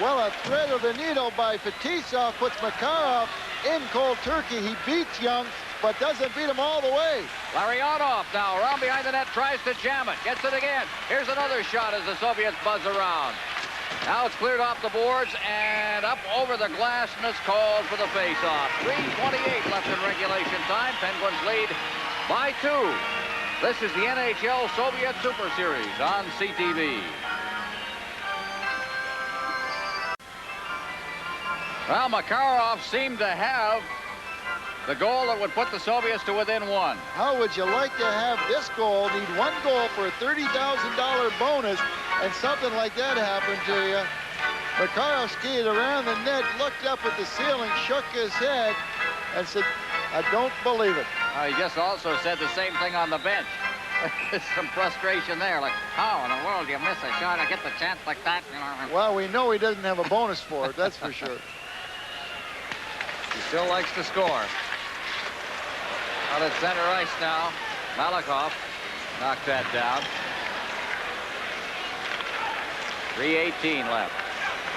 Well, a thread of the needle by Fetisov puts Makarov in cold turkey. He beats Young, but doesn't beat him all the way. Larionov now around behind the net, tries to jam it, gets it again. Here's another shot as the Soviets buzz around. Now it's cleared off the boards and up over the glass, and it's called for the face-off. 3:28 left in regulation time. Penguins lead by 2. This is the NHL Soviet Super Series on CTV. Well, Makarov seemed to have the goal that would put the Soviets to within 1. How would you like to have this goal? Need 1 goal for a $30,000 bonus, and something like that happened to you. Makarov skated around the net, looked up at the ceiling, shook his head, and said, "I don't believe it." He just also said the same thing on the bench. There's some frustration there, like, how in the world do you miss a shot? I get the chance like that. You know. Well, we know he doesn't have a bonus for it, that's for sure. He still likes to score. Out at center ice now. Malakoff knocked that down. 3:18 left.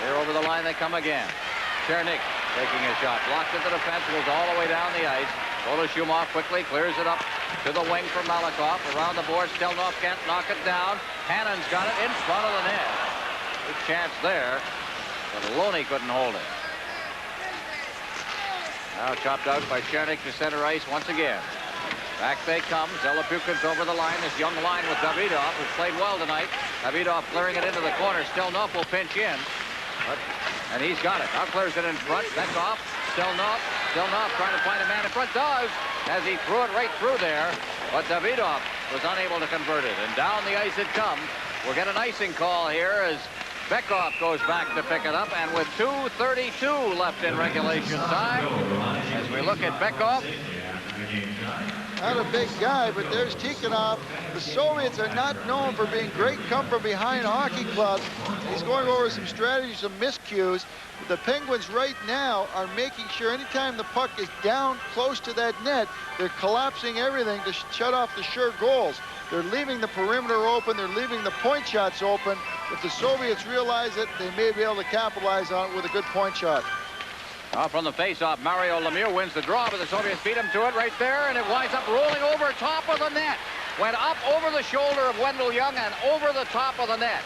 Here over the line they come again. Chernik taking a shot. Blocked at the defense. Goes all the way down the ice. Golashumov quickly clears it up to the wing for Malakoff. Around the board. Stelnov can't knock it down. Hannon's got it in front of the net. Good chance there. But Loney couldn't hold it. Now chopped out by Chernik to center ice once again. Back they come. Zelepukin's over the line. This young line with Davidov, who's played well tonight. Davidov clearing it into the corner. Stelnov will pinch in. And he's got it. Now clears it in front. Bekov. Stelnov. Stelnov trying to find a man in front. Does, as he threw it right through there. But Davidov was unable to convert it. And down the ice it comes. We'll get an icing call here as Bekov goes back to pick it up, and with 2:32 left in regulation time, as we look at Bekov. Not a big guy, but there's Tikhonov. The Soviets are not known for being great come-from-behind hockey clubs. He's going over some strategies, some miscues. The Penguins right now are making sure anytime the puck is down close to that net, they're collapsing everything to shut off the sure goals. They're leaving the perimeter open. They're leaving the point shots open. If the Soviets realize it, they may be able to capitalize on it with a good point shot. From the face-off, Mario Lemieux wins the draw, but the Soviets beat him to it right there, and it winds up rolling over top of the net. Went up over the shoulder of Wendell Young and over the top of the net.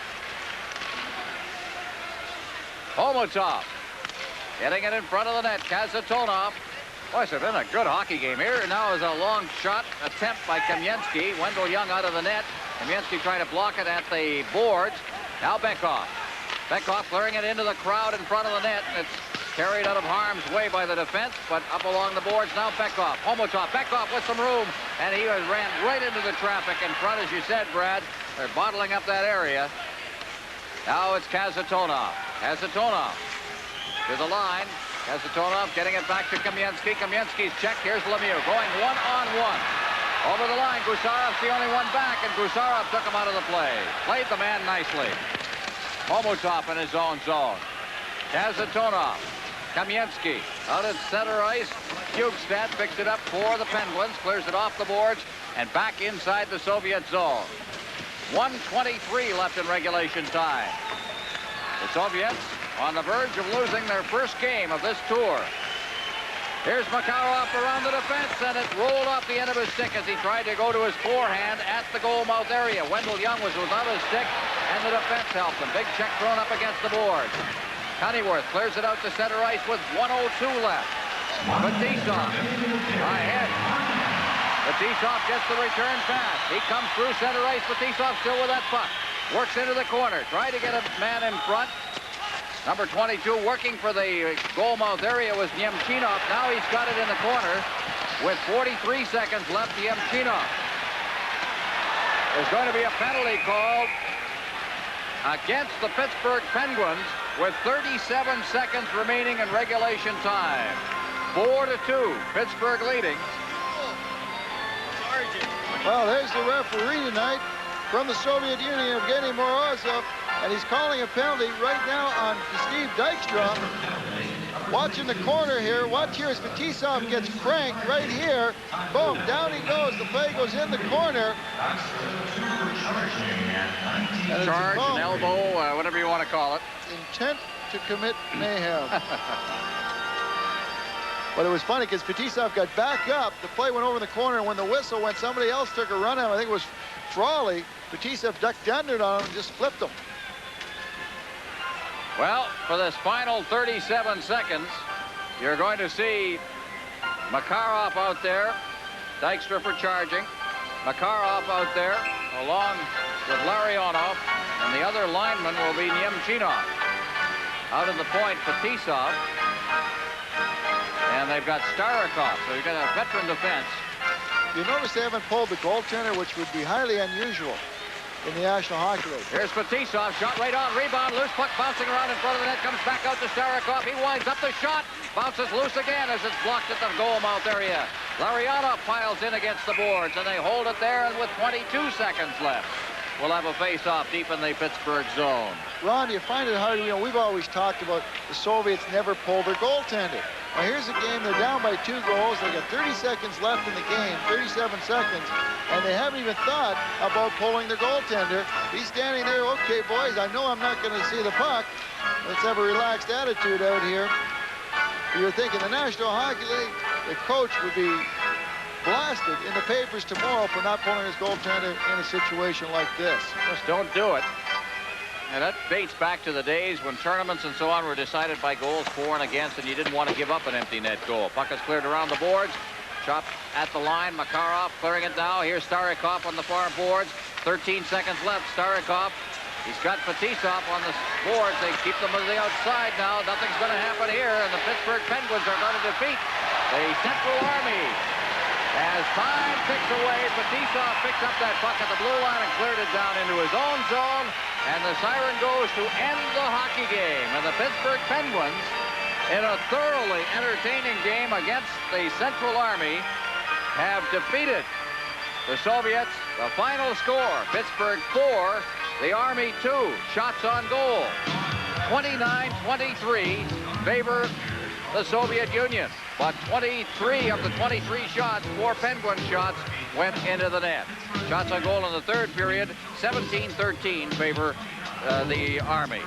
Homotov getting it in front of the net. Kazatonov. Boy, it's been a good hockey game here. Now is a long shot attempt by Kamensky. Wendell Young out of the net. Kamensky trying to block it at the boards. Now Bekov. Bekov clearing it into the crowd in front of the net. It's carried out of harm's way by the defense, but up along the boards now Bekov. Homotov. Bekov with some room, and he ran right into the traffic in front, as you said, Brad. They're bottling up that area. Now it's Kazatonov. Kazatonov to the line. Kazatonov getting it back to Kamensky. Kamensky's check. Here's Lemieux going one-on-one. Over the line. Gusarov's the only one back, and Gusarov took him out of the play. Played the man nicely. Homotov in his own zone. Kazatonov. Kamensky out at center ice. Bjugstad picks it up for the Penguins, clears it off the boards, and back inside the Soviet zone. 1:23 left in regulation time. The Soviets on the verge of losing their first game of this tour. Here's Makarov around the defense, and it rolled off the end of his stick as he tried to go to his forehand at the goal mouth area. Wendell Young was without his stick, and the defense helped him. Big check thrown up against the board. Honeyworth clears it out to center ice with 1:02 left. Fetisov ahead. Fetisov gets the return pass. He comes through center ice. Fetisov still with that puck. Works into the corner. Tried to get a man in front. Number 22 working for the goal mouth area was Nemchinov. Now he's got it in the corner with 43 seconds left. Nemchinov. There's going to be a penalty called against the Pittsburgh Penguins with 37 seconds remaining in regulation time. 4-2, Pittsburgh leading. Well, there's the referee tonight from the Soviet Union, Evgeny Morozov, and he's calling a penalty right now on Steve Dykstra. Watching the corner here. Watch here as Fetisov gets cranked right here. Boom, down he goes. The play goes in the corner. Charge, an elbow, whatever you want to call it. Intent to commit mayhem. But it was funny because Fetisov got back up. The play went over the corner, and when the whistle went, somebody else took a run at him. I think it was Frawley. Fetisov ducked under on him and just flipped him. Well, for this final 37 seconds, you're going to see Makarov out there. Dykstra for charging. Makarov out there, along with Larionov, and the other lineman will be Nemchinov. Out in the point, Fetisov. And they've got Starikov, so you've got a veteran defense. You notice they haven't pulled the goaltender, which would be highly unusual in the National Hockey League. Here's Fetisov, shot right on, rebound, loose puck bouncing around in front of the net, comes back out to Starikov. He winds up the shot, bounces loose again as it's blocked at the goal mouth area. Larionov piles in against the boards, and they hold it there, and with 22 seconds left, we'll have a face-off deep in the Pittsburgh zone. Ron, you find it hard, you know, we've always talked about the Soviets never pulled their goaltender. Now here's a game, they're down by 2 goals, they got 30 seconds left in the game, 37 seconds, and they haven't even thought about pulling their goaltender. He's standing there, okay boys, I know I'm not gonna see the puck. Let's have a relaxed attitude out here. You're thinking the National Hockey League, the coach would be blasted in the papers tomorrow for not pulling his goaltender in a situation like this. Just don't do it. And that dates back to the days when tournaments and so on were decided by goals for and against, and you didn't want to give up an empty net goal. Puck is cleared around the boards. Chopped at the line. Makarov clearing it now. Here's Starikov on the far boards. 13 seconds left. Starikov. He's got Fetisov on the boards. They keep them to the outside now. Nothing's going to happen here, and the Pittsburgh Penguins are going to defeat the Central Army. As time ticks away, Fetisov picks up that puck at the blue line and cleared it down into his own zone. And the siren goes to end the hockey game. And the Pittsburgh Penguins, in a thoroughly entertaining game against the Central Army, have defeated the Soviets. The final score, Pittsburgh 4, the Army 2. Shots on goal. 29-23 favor the Soviet Union. But 23 of the 23 shots, 4 Penguin shots, went into the net. Shots on goal in the third period, 17-13 favor the Army.